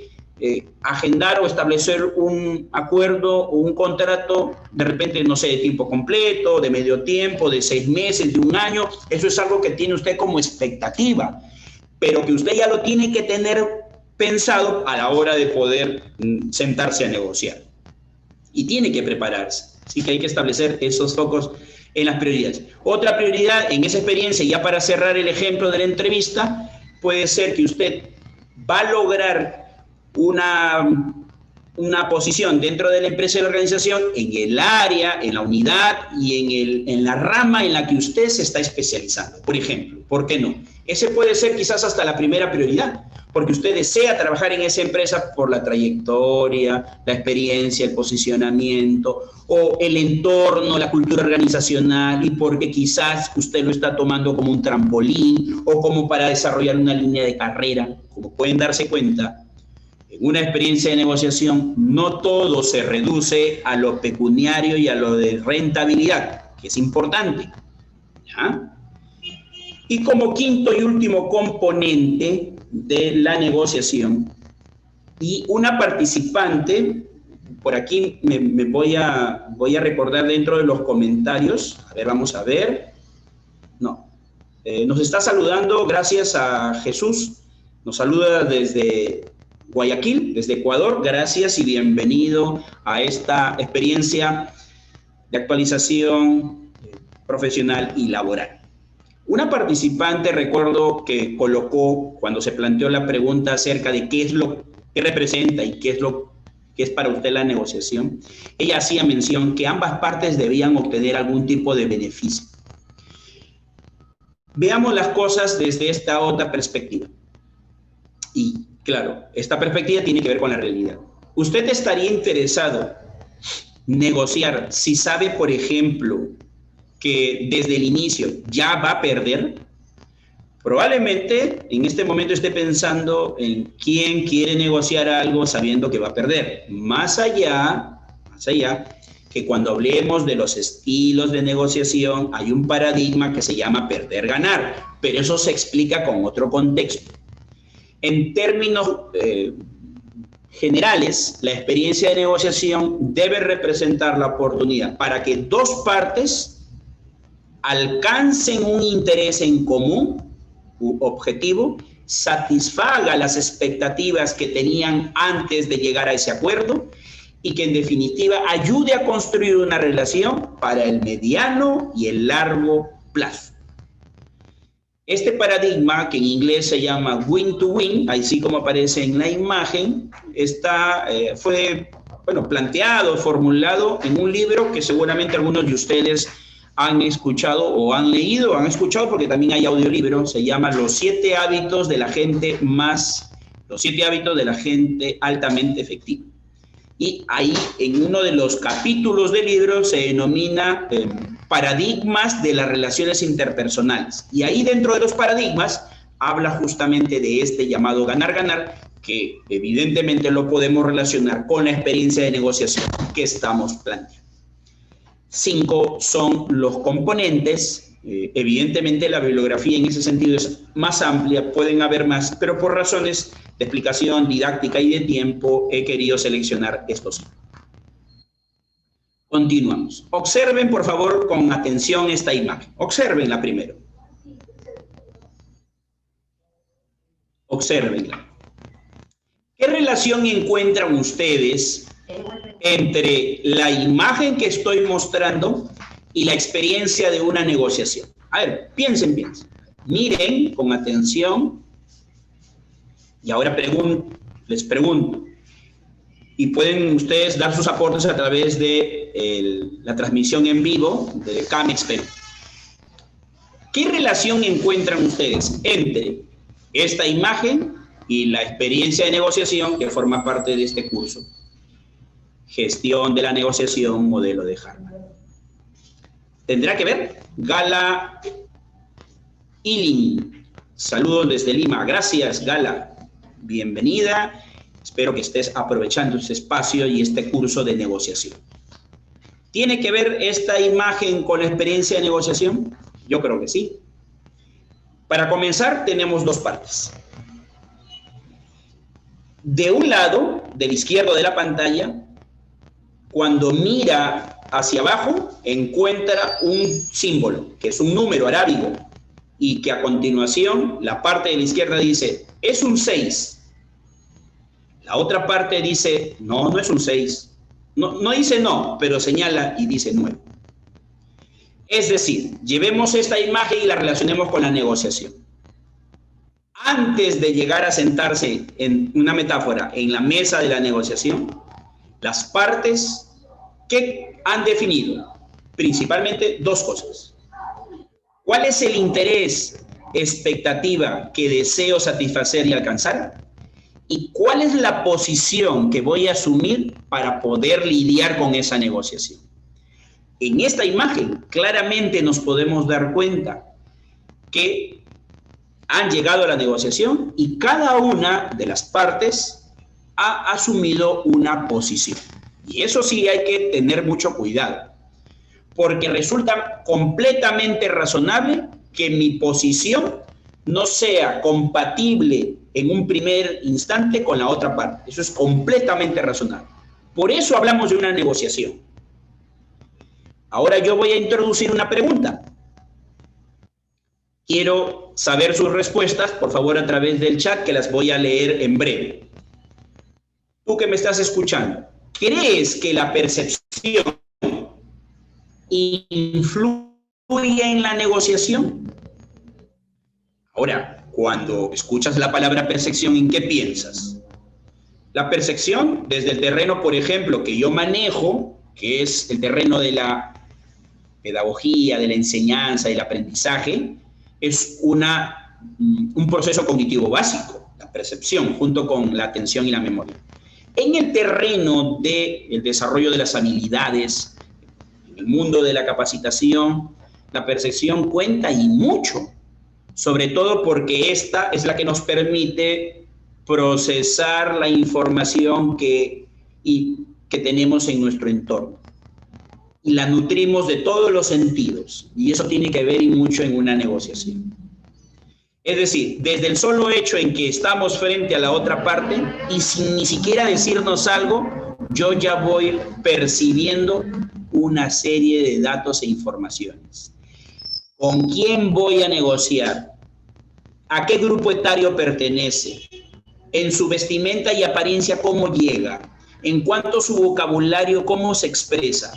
agendar o establecer un acuerdo o un contrato, de repente, no sé, de tiempo completo, de medio tiempo, de 6 meses, de 1 año. Eso es algo que tiene usted como expectativa, pero que usted ya lo tiene que tener pensado a la hora de poder sentarse a negociar. Y tiene que prepararse. Así que hay que establecer esos focos en las prioridades. Otra prioridad en esa experiencia, ya para cerrar el ejemplo de la entrevista, puede ser que usted va a lograr una posición dentro de la empresa y la organización en el área, en la unidad y en la rama en la que usted se está especializando. Por ejemplo, ¿por qué no? Ese puede ser quizás hasta la primera prioridad, porque usted desea trabajar en esa empresa por la trayectoria, la experiencia, el posicionamiento o el entorno, la cultura organizacional, y porque quizás usted lo está tomando como un trampolín o como para desarrollar una línea de carrera. Como pueden darse cuenta, en una experiencia de negociación no todo se reduce a lo pecuniario y a lo de rentabilidad, que es importante, ¿ya? Y como quinto y último componente de la negociación, y una participante, por aquí me voy a recordar dentro de los comentarios, a ver, vamos a ver, no, nos está saludando, gracias a Jesús, nos saluda desde Guayaquil, desde Ecuador. Gracias y bienvenido a esta experiencia de actualización profesional y laboral. Una participante, recuerdo que colocó, cuando se planteó la pregunta acerca de qué es lo que representa y qué es lo que es para usted la negociación, ella hacía mención que ambas partes debían obtener algún tipo de beneficio. Veamos las cosas desde esta otra perspectiva. Y claro, esta perspectiva tiene que ver con la realidad. ¿Usted estaría interesado en negociar si sabe, por ejemplo, que desde el inicio ya va a perder? Probablemente en este momento esté pensando en quién quiere negociar algo sabiendo que va a perder. Más allá que cuando hablemos de los estilos de negociación hay un paradigma que se llama perder-ganar, pero eso se explica con otro contexto. En términos generales, la experiencia de negociación debe representar la oportunidad para que dos partes alcancen un interés en común u objetivo, satisfaga las expectativas que tenían antes de llegar a ese acuerdo y que en definitiva ayude a construir una relación para el mediano y el largo plazo. Este paradigma, que en inglés se llama win to win, así como aparece en la imagen, fue planteado, formulado en un libro que seguramente algunos de ustedes han escuchado o han leído, han escuchado porque también hay audiolibro, se llama Los 7 hábitos de la gente altamente efectiva. Y ahí, en uno de los capítulos del libro, se denomina paradigmas de las relaciones interpersonales. Y ahí dentro de los paradigmas habla justamente de este llamado ganar-ganar, que evidentemente lo podemos relacionar con la experiencia de negociación que estamos planteando. 5 son los componentes. Evidentemente la bibliografía en ese sentido es más amplia, pueden haber más, pero por razones de explicación didáctica y de tiempo he querido seleccionar estos 5. Continuamos. Observen, por favor, con atención esta imagen. Observenla primero. Observenla. ¿Qué relación encuentran ustedes entre la imagen que estoy mostrando y la experiencia de una negociación? A ver, piensen. Miren con atención. Y ahora les pregunto. Y pueden ustedes dar sus aportes a través de la transmisión en vivo de Camex Perú. ¿Qué relación encuentran ustedes entre esta imagen y la experiencia de negociación que forma parte de este curso? Gestión de la negociación, modelo de Harman. ¿Tendrá que ver? Gala Ilin, saludos desde Lima. Gracias, Gala. Bienvenida. Espero que estés aprovechando este espacio y este curso de negociación. ¿Tiene que ver esta imagen con la experiencia de negociación? Yo creo que sí. Para comenzar, tenemos 2 partes. De un lado, del izquierdo de la pantalla, cuando mira hacia abajo, encuentra un símbolo, que es un número arábigo, y que a continuación, la parte de la izquierda dice, es un 6. La otra parte dice, no es un 6. No dice no, pero señala y dice 9. Es decir, llevemos esta imagen y la relacionemos con la negociación. Antes de llegar a sentarse en una metáfora en la mesa de la negociación, las partes que han definido principalmente 2 cosas. ¿Cuál es el interés, expectativa que deseo satisfacer y alcanzar? ¿Y cuál es la posición que voy a asumir para poder lidiar con esa negociación? En esta imagen claramente nos podemos dar cuenta que han llegado a la negociación y cada una de las partes ha asumido una posición. Y eso sí hay que tener mucho cuidado, porque resulta completamente razonable que mi posición no sea compatible en un primer instante con la otra parte. Eso es completamente razonable. Por eso hablamos de una negociación. Ahora yo voy a introducir una pregunta. Quiero saber sus respuestas, por favor, a través del chat, que las voy a leer en breve. Tú que me estás escuchando, ¿crees que la percepción influye en la negociación? Ahora, cuando escuchas la palabra percepción, ¿en qué piensas? La percepción, desde el terreno, por ejemplo, que yo manejo, que es el terreno de la pedagogía, de la enseñanza, del aprendizaje, es un proceso cognitivo básico, la percepción, junto con la atención y la memoria. En el terreno del desarrollo de las habilidades, en el mundo de la capacitación, la percepción cuenta y mucho, sobre todo porque esta es la que nos permite procesar la información que tenemos en nuestro entorno. Y la nutrimos de todos los sentidos. Y eso tiene que ver y mucho en una negociación. Es decir, desde el solo hecho en que estamos frente a la otra parte y sin ni siquiera decirnos algo, yo ya voy percibiendo una serie de datos e informaciones. ¿Con quién voy a negociar? ¿A qué grupo etario pertenece? En su vestimenta y apariencia, ¿cómo llega? En cuanto a su vocabulario, ¿cómo se expresa?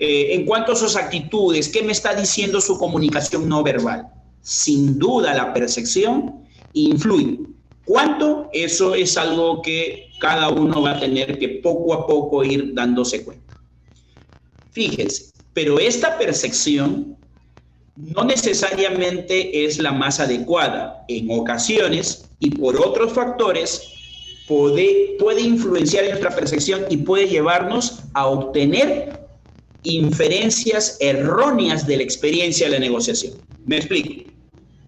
En cuanto a sus actitudes, ¿qué me está diciendo su comunicación no verbal? Sin duda la percepción influye. ¿Cuánto? Eso es algo que cada uno va a tener que poco a poco ir dándose cuenta. Fíjense, pero esta percepción no necesariamente es la más adecuada. En ocasiones y por otros factores puede influenciar en nuestra percepción y puede llevarnos a obtener inferencias erróneas de la experiencia de la negociación. ¿Me explico?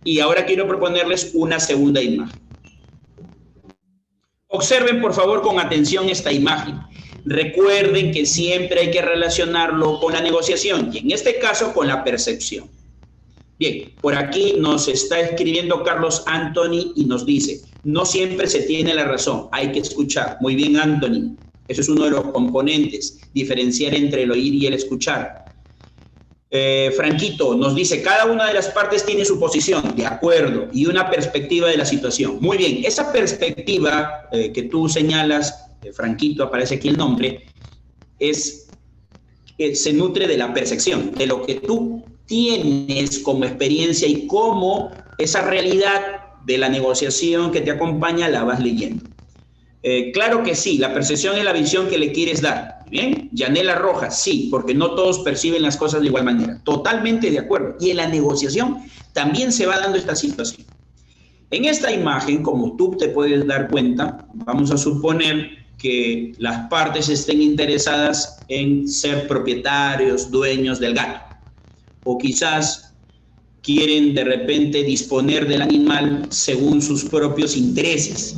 Y ahora quiero proponerles una segunda imagen. Observen, por favor, con atención esta imagen. Recuerden que siempre hay que relacionarlo con la negociación y en este caso con la percepción. Bien, por aquí nos está escribiendo Carlos Anthony y nos dice, no siempre se tiene la razón, hay que escuchar. Muy bien, Anthony, eso es uno de los componentes, diferenciar entre el oír y el escuchar. Franquito nos dice, cada una de las partes tiene su posición, de acuerdo, y una perspectiva de la situación. Muy bien, esa perspectiva que tú señalas, Franquito, aparece aquí el nombre, se nutre de la percepción, de lo que tú tienes como experiencia y cómo esa realidad de la negociación que te acompaña la vas leyendo. Claro que sí, la percepción es la visión que le quieres dar. Bien, Yanela Rojas, sí, porque no todos perciben las cosas de igual manera. Totalmente de acuerdo. Y en la negociación también se va dando esta situación. En esta imagen, como tú te puedes dar cuenta, vamos a suponer que las partes estén interesadas en ser propietarios, dueños del gato. O quizás quieren de repente disponer del animal según sus propios intereses.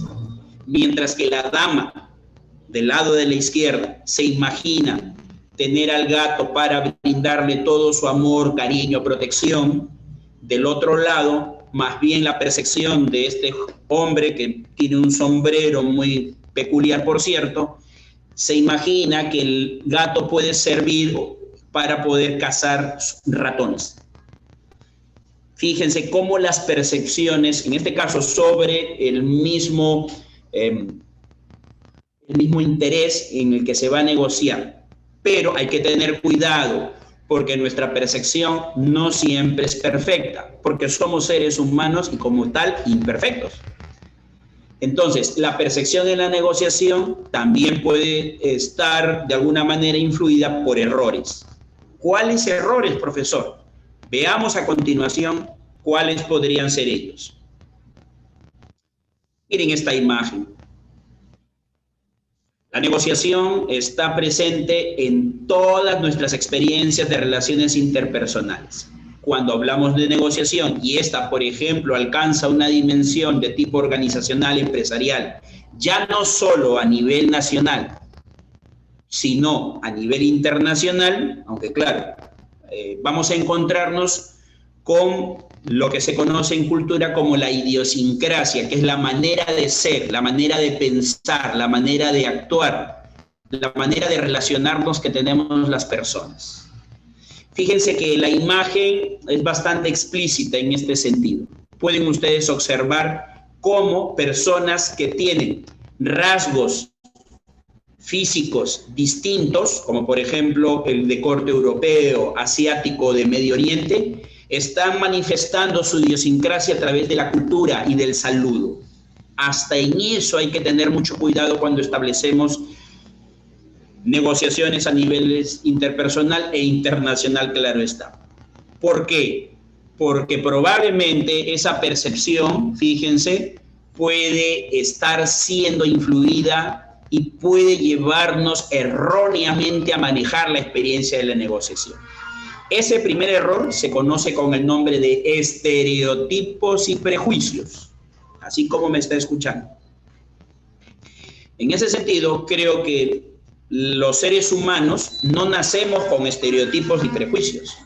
Mientras que la dama del lado de la izquierda se imagina tener al gato para brindarle todo su amor, cariño, protección, del otro lado, más bien la percepción de este hombre que tiene un sombrero muy peculiar, por cierto, se imagina que el gato puede servir para poder cazar ratones. Fíjense cómo las percepciones, en este caso sobre el mismo interés en el que se va a negociar. Pero hay que tener cuidado porque nuestra percepción no siempre es perfecta, porque somos seres humanos y como tal imperfectos. Entonces, la percepción en la negociación también puede estar de alguna manera influida por errores. ¿Cuáles errores, profesor? Veamos a continuación cuáles podrían ser ellos. Miren esta imagen. La negociación está presente en todas nuestras experiencias de relaciones interpersonales. Cuando hablamos de negociación y esta, por ejemplo, alcanza una dimensión de tipo organizacional, empresarial, ya no solo a nivel nacional, sino a nivel internacional, aunque claro, vamos a encontrarnos con lo que se conoce en cultura como la idiosincrasia, que es la manera de ser, la manera de pensar, la manera de actuar, la manera de relacionarnos que tenemos las personas. Fíjense que la imagen es bastante explícita en este sentido. Pueden ustedes observar cómo personas que tienen rasgos físicos distintos, como por ejemplo el de corte europeo, asiático, de Medio Oriente, están manifestando su idiosincrasia a través de la cultura y del saludo. Hasta en eso hay que tener mucho cuidado cuando establecemos negociaciones a niveles interpersonal e internacional, claro está. ¿Por qué? Porque probablemente esa percepción, fíjense, puede estar siendo influida y puede llevarnos erróneamente a manejar la experiencia de la negociación. Ese primer error se conoce con el nombre de estereotipos y prejuicios, así como me está escuchando. En ese sentido, creo que los seres humanos no nacemos con estereotipos y prejuicios.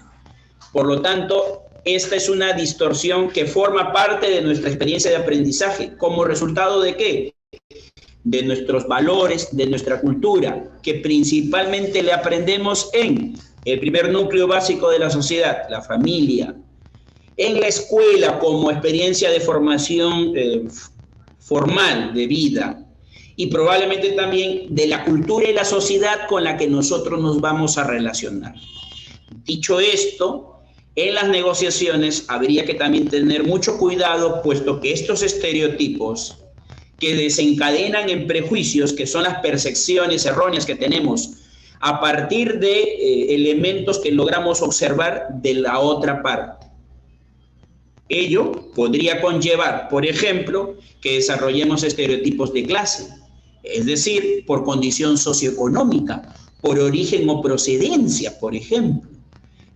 Por lo tanto, esta es una distorsión que forma parte de nuestra experiencia de aprendizaje. ¿Como resultado de qué? De nuestros valores, de nuestra cultura, que principalmente le aprendemos en el primer núcleo básico de la sociedad, la familia, en la escuela como experiencia de formación formal de vida y probablemente también de la cultura y la sociedad con la que nosotros nos vamos a relacionar. Dicho esto, en las negociaciones habría que también tener mucho cuidado, puesto que estos estereotipos que desencadenan en prejuicios, que son las percepciones erróneas que tenemos a partir de elementos que logramos observar de la otra parte. Ello podría conllevar, por ejemplo, que desarrollemos estereotipos de clase, es decir, por condición socioeconómica, por origen o procedencia, por ejemplo,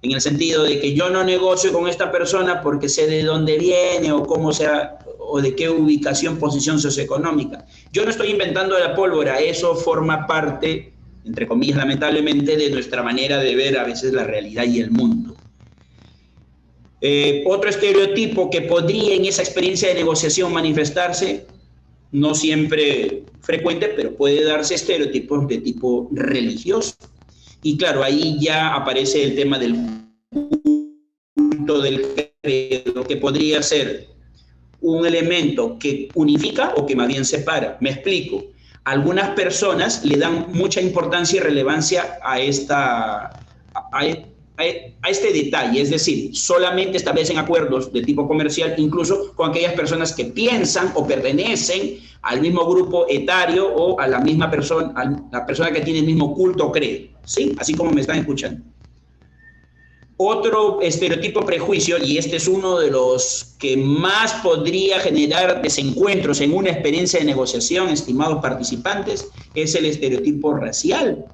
en el sentido de que yo no negocio con esta persona porque sé de dónde viene o cómo sea, o de qué ubicación, posición socioeconómica. Yo no estoy inventando la pólvora, eso forma parte, entre comillas, lamentablemente, de nuestra manera de ver a veces la realidad y el mundo. Otro estereotipo que podría en esa experiencia de negociación manifestarse, no siempre frecuente, pero puede darse estereotipos de tipo religioso. Y claro, ahí ya aparece el tema del culto del credo, que podría ser un elemento que unifica o que más bien separa. Me explico. Algunas personas le dan mucha importancia y relevancia a este detalle, es decir, solamente establecen acuerdos de tipo comercial, incluso con aquellas personas que piensan o pertenecen al mismo grupo etario o a la misma persona, a la persona que tiene el mismo culto o credo, ¿sí? Así como me están escuchando. Otro estereotipo prejuicio, y este es uno de los que más podría generar desencuentros en una experiencia de negociación, estimados participantes, es el estereotipo racial.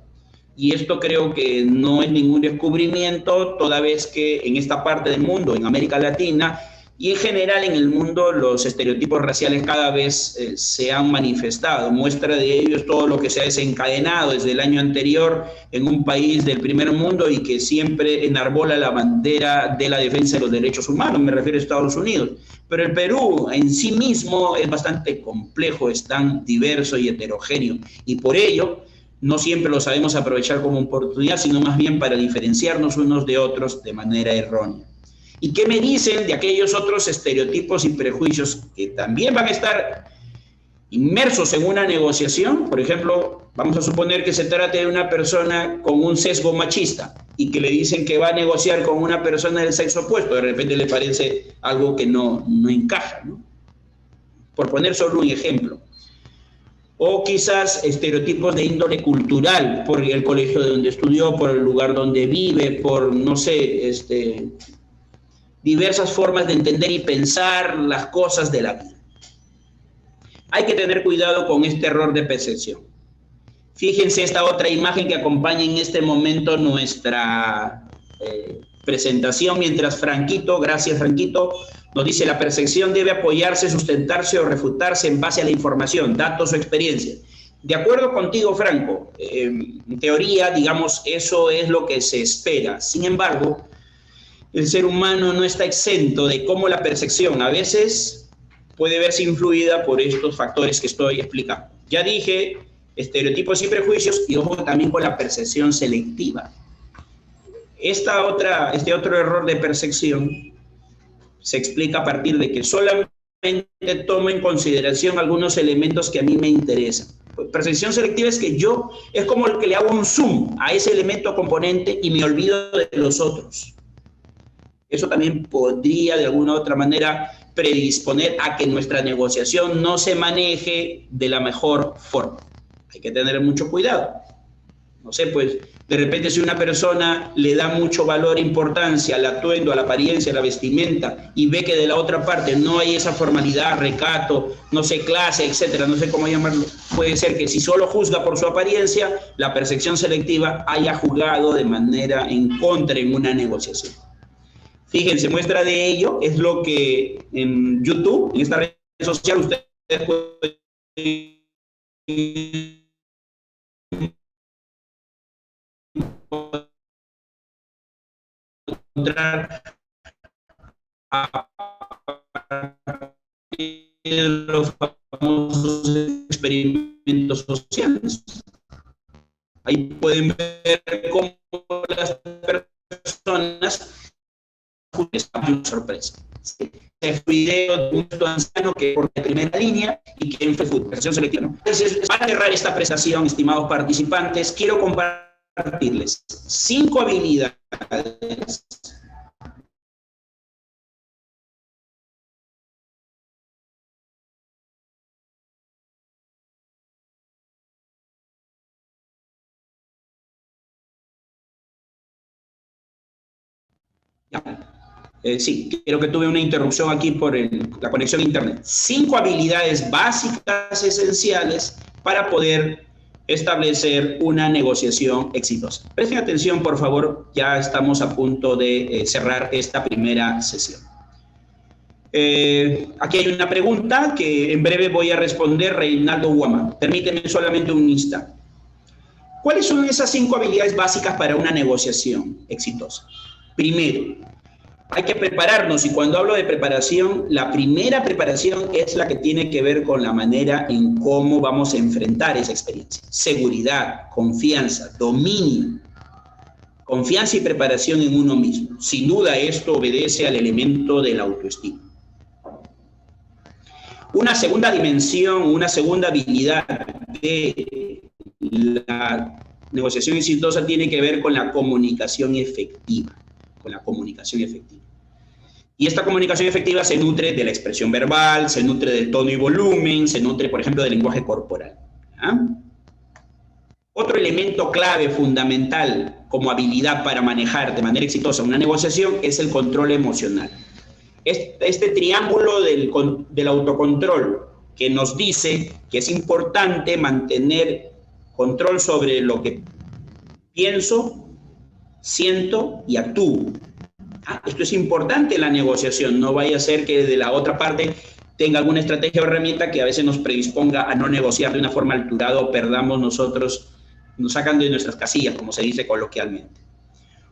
Y esto creo que no es ningún descubrimiento, toda vez que en esta parte del mundo, en América Latina, y en general en el mundo, los estereotipos raciales cada vez se han manifestado. Muestra de ello es todo lo que se ha desencadenado desde el año anterior en un país del primer mundo y que siempre enarbola la bandera de la defensa de los derechos humanos, me refiero a Estados Unidos. Pero el Perú en sí mismo es bastante complejo, es tan diverso y heterogéneo, y por ello no siempre lo sabemos aprovechar como oportunidad, sino más bien para diferenciarnos unos de otros de manera errónea. ¿Y qué me dicen de aquellos otros estereotipos y prejuicios que también van a estar inmersos en una negociación? Por ejemplo, vamos a suponer que se trate de una persona con un sesgo machista y que le dicen que va a negociar con una persona del sexo opuesto. De repente le parece algo que no encaja, ¿no? Por poner solo un ejemplo. O quizás estereotipos de índole cultural, por el colegio de donde estudió, por el lugar donde vive, por, no sé, diversas formas de entender y pensar las cosas de la vida. Hay que tener cuidado con este error de percepción. Fíjense esta otra imagen que acompaña en este momento nuestra presentación, mientras Franquito, gracias Franquito, nos dice: la percepción debe apoyarse, sustentarse o refutarse en base a la información, datos o experiencias. De acuerdo contigo, Franco, en teoría, digamos, eso es lo que se espera. Sin embargo, el ser humano no está exento de cómo la percepción a veces puede verse influida por estos factores que estoy explicando. Ya dije, estereotipos y prejuicios, y ojo también con la percepción selectiva. Este otro error de percepción se explica a partir de que solamente tomo en consideración algunos elementos que a mí me interesan. Percepción selectiva es que es como el que le hago un zoom a ese elemento componente y me olvido de los otros. Eso también podría de alguna u otra manera predisponer a que nuestra negociación no se maneje de la mejor forma. Hay que tener mucho cuidado. No sé, pues de repente si una persona le da mucho valor e importancia al atuendo, a la apariencia, a la vestimenta, y ve que de la otra parte no hay esa formalidad, recato, no sé, clase, etcétera, no sé cómo llamarlo, puede ser que si solo juzga por su apariencia, la percepción selectiva haya jugado de manera en contra en una negociación. Fíjense, muestra de ello es lo que en YouTube, en esta red social, ustedes pueden encontrar a los famosos experimentos sociales. Ahí pueden ver cómo las personas una sorpresa. El video de un anciano que por la primera línea y que fue versión selectiva. Entonces, para cerrar esta presentación, estimados participantes, quiero compartirles 5 habilidades sí, creo que tuve una interrupción aquí por la conexión a internet. 5 habilidades básicas esenciales para poder establecer una negociación exitosa. Presten atención, por favor, ya estamos a punto de cerrar esta primera sesión. Aquí hay una pregunta que en breve voy a responder, Reinaldo Guamán. Permíteme solamente un instante. ¿Cuáles son esas 5 habilidades básicas para una negociación exitosa? Primero, hay que prepararnos, y cuando hablo de preparación, la primera preparación es la que tiene que ver con la manera en cómo vamos a enfrentar esa experiencia. Seguridad, confianza, dominio. Confianza y preparación en uno mismo. Sin duda esto obedece al elemento de la autoestima. Una segunda dimensión, una segunda habilidad de la negociación exitosa tiene que ver con la comunicación efectiva. Con la comunicación efectiva. Y esta comunicación efectiva se nutre de la expresión verbal, se nutre del tono y volumen, se nutre, por ejemplo, del lenguaje corporal. ¿Ah? Otro elemento clave, fundamental, como habilidad para manejar de manera exitosa una negociación es el control emocional. Este triángulo del autocontrol que nos dice que es importante mantener control sobre lo que pienso, siento y actúo. Esto es importante en la negociación, no vaya a ser que de la otra parte tenga alguna estrategia o herramienta que a veces nos predisponga a no negociar de una forma alturada o perdamos nosotros, nos sacan de nuestras casillas, como se dice coloquialmente.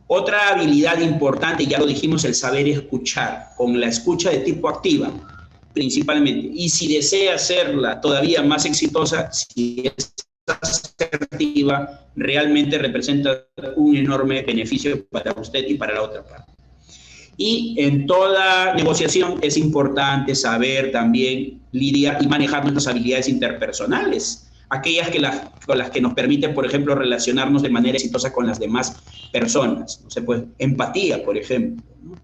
Otra habilidad importante, ya lo dijimos, el saber escuchar, con la escucha de tipo activa, principalmente. Y si desea hacerla todavía más exitosa, si es asertiva, realmente representa un enorme beneficio para usted y para la otra parte. Y en toda negociación es importante saber también lidiar y manejar nuestras habilidades interpersonales, aquellas con las que nos permiten, por ejemplo, relacionarnos de manera exitosa con las demás personas. No sé, pues, empatía, por ejemplo, ¿no?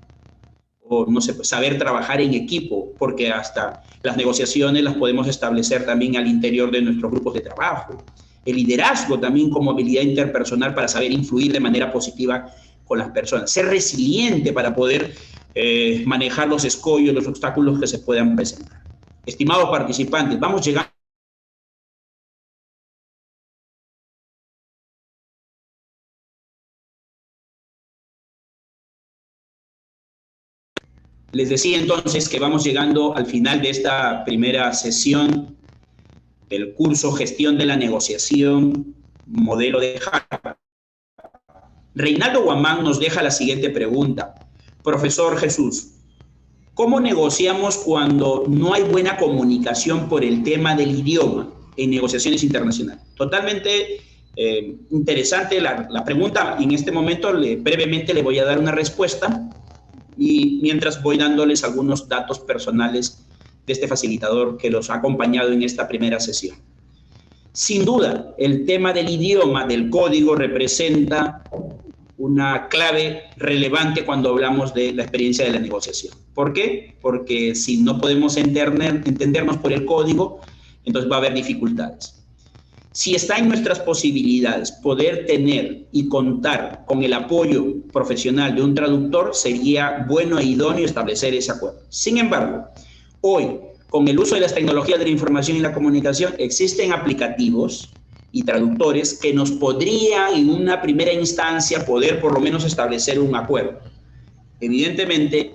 O, no sé, pues, saber trabajar en equipo, porque hasta las negociaciones las podemos establecer también al interior de nuestros grupos de trabajo. El liderazgo también como habilidad interpersonal para saber influir de manera positiva con las personas. Ser resiliente para poder manejar los escollos, los obstáculos que se puedan presentar. Estimados participantes, vamos llegando. Les decía entonces que vamos llegando al final de esta primera sesión del curso Gestión de la Negociación, modelo de Harvard. Reinaldo Guamán nos deja la siguiente pregunta. Profesor Jesús, ¿cómo negociamos cuando no hay buena comunicación por el tema del idioma en negociaciones internacionales? Totalmente interesante la pregunta. En este momento brevemente le voy a dar una respuesta y mientras voy dándoles algunos datos personales de este facilitador que los ha acompañado en esta primera sesión. Sin duda, el tema del idioma, del código, representa una clave relevante cuando hablamos de la experiencia de la negociación. ¿Por qué? Porque si no podemos entendernos por el código, entonces va a haber dificultades. Si está en nuestras posibilidades poder tener y contar con el apoyo profesional de un traductor, sería bueno e idóneo establecer ese acuerdo. Sin embargo, hoy, con el uso de las tecnologías de la información y la comunicación, existen aplicativos y traductores que nos podrían en una primera instancia poder por lo menos establecer un acuerdo. Evidentemente,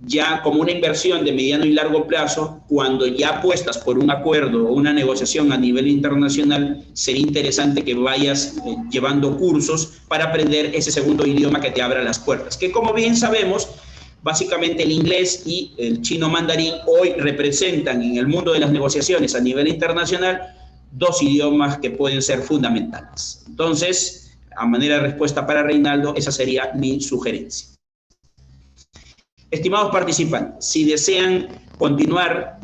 ya como una inversión de mediano y largo plazo, cuando ya apuestas por un acuerdo o una negociación a nivel internacional, sería interesante que vayas llevando cursos para aprender ese segundo idioma que te abra las puertas, que como bien sabemos, básicamente el inglés y el chino mandarín hoy representan en el mundo de las negociaciones a nivel internacional dos idiomas que pueden ser fundamentales. Entonces, a manera de respuesta para Reinaldo, esa sería mi sugerencia. Estimados participantes, si desean continuar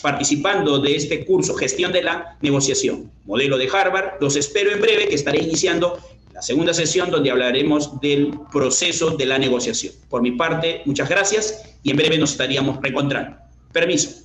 participando de este curso Gestión de la Negociación, modelo de Harvard, los espero en breve, que estaré iniciando la segunda sesión donde hablaremos del proceso de la negociación. Por mi parte, muchas gracias y en breve nos estaríamos reencontrando. Permiso.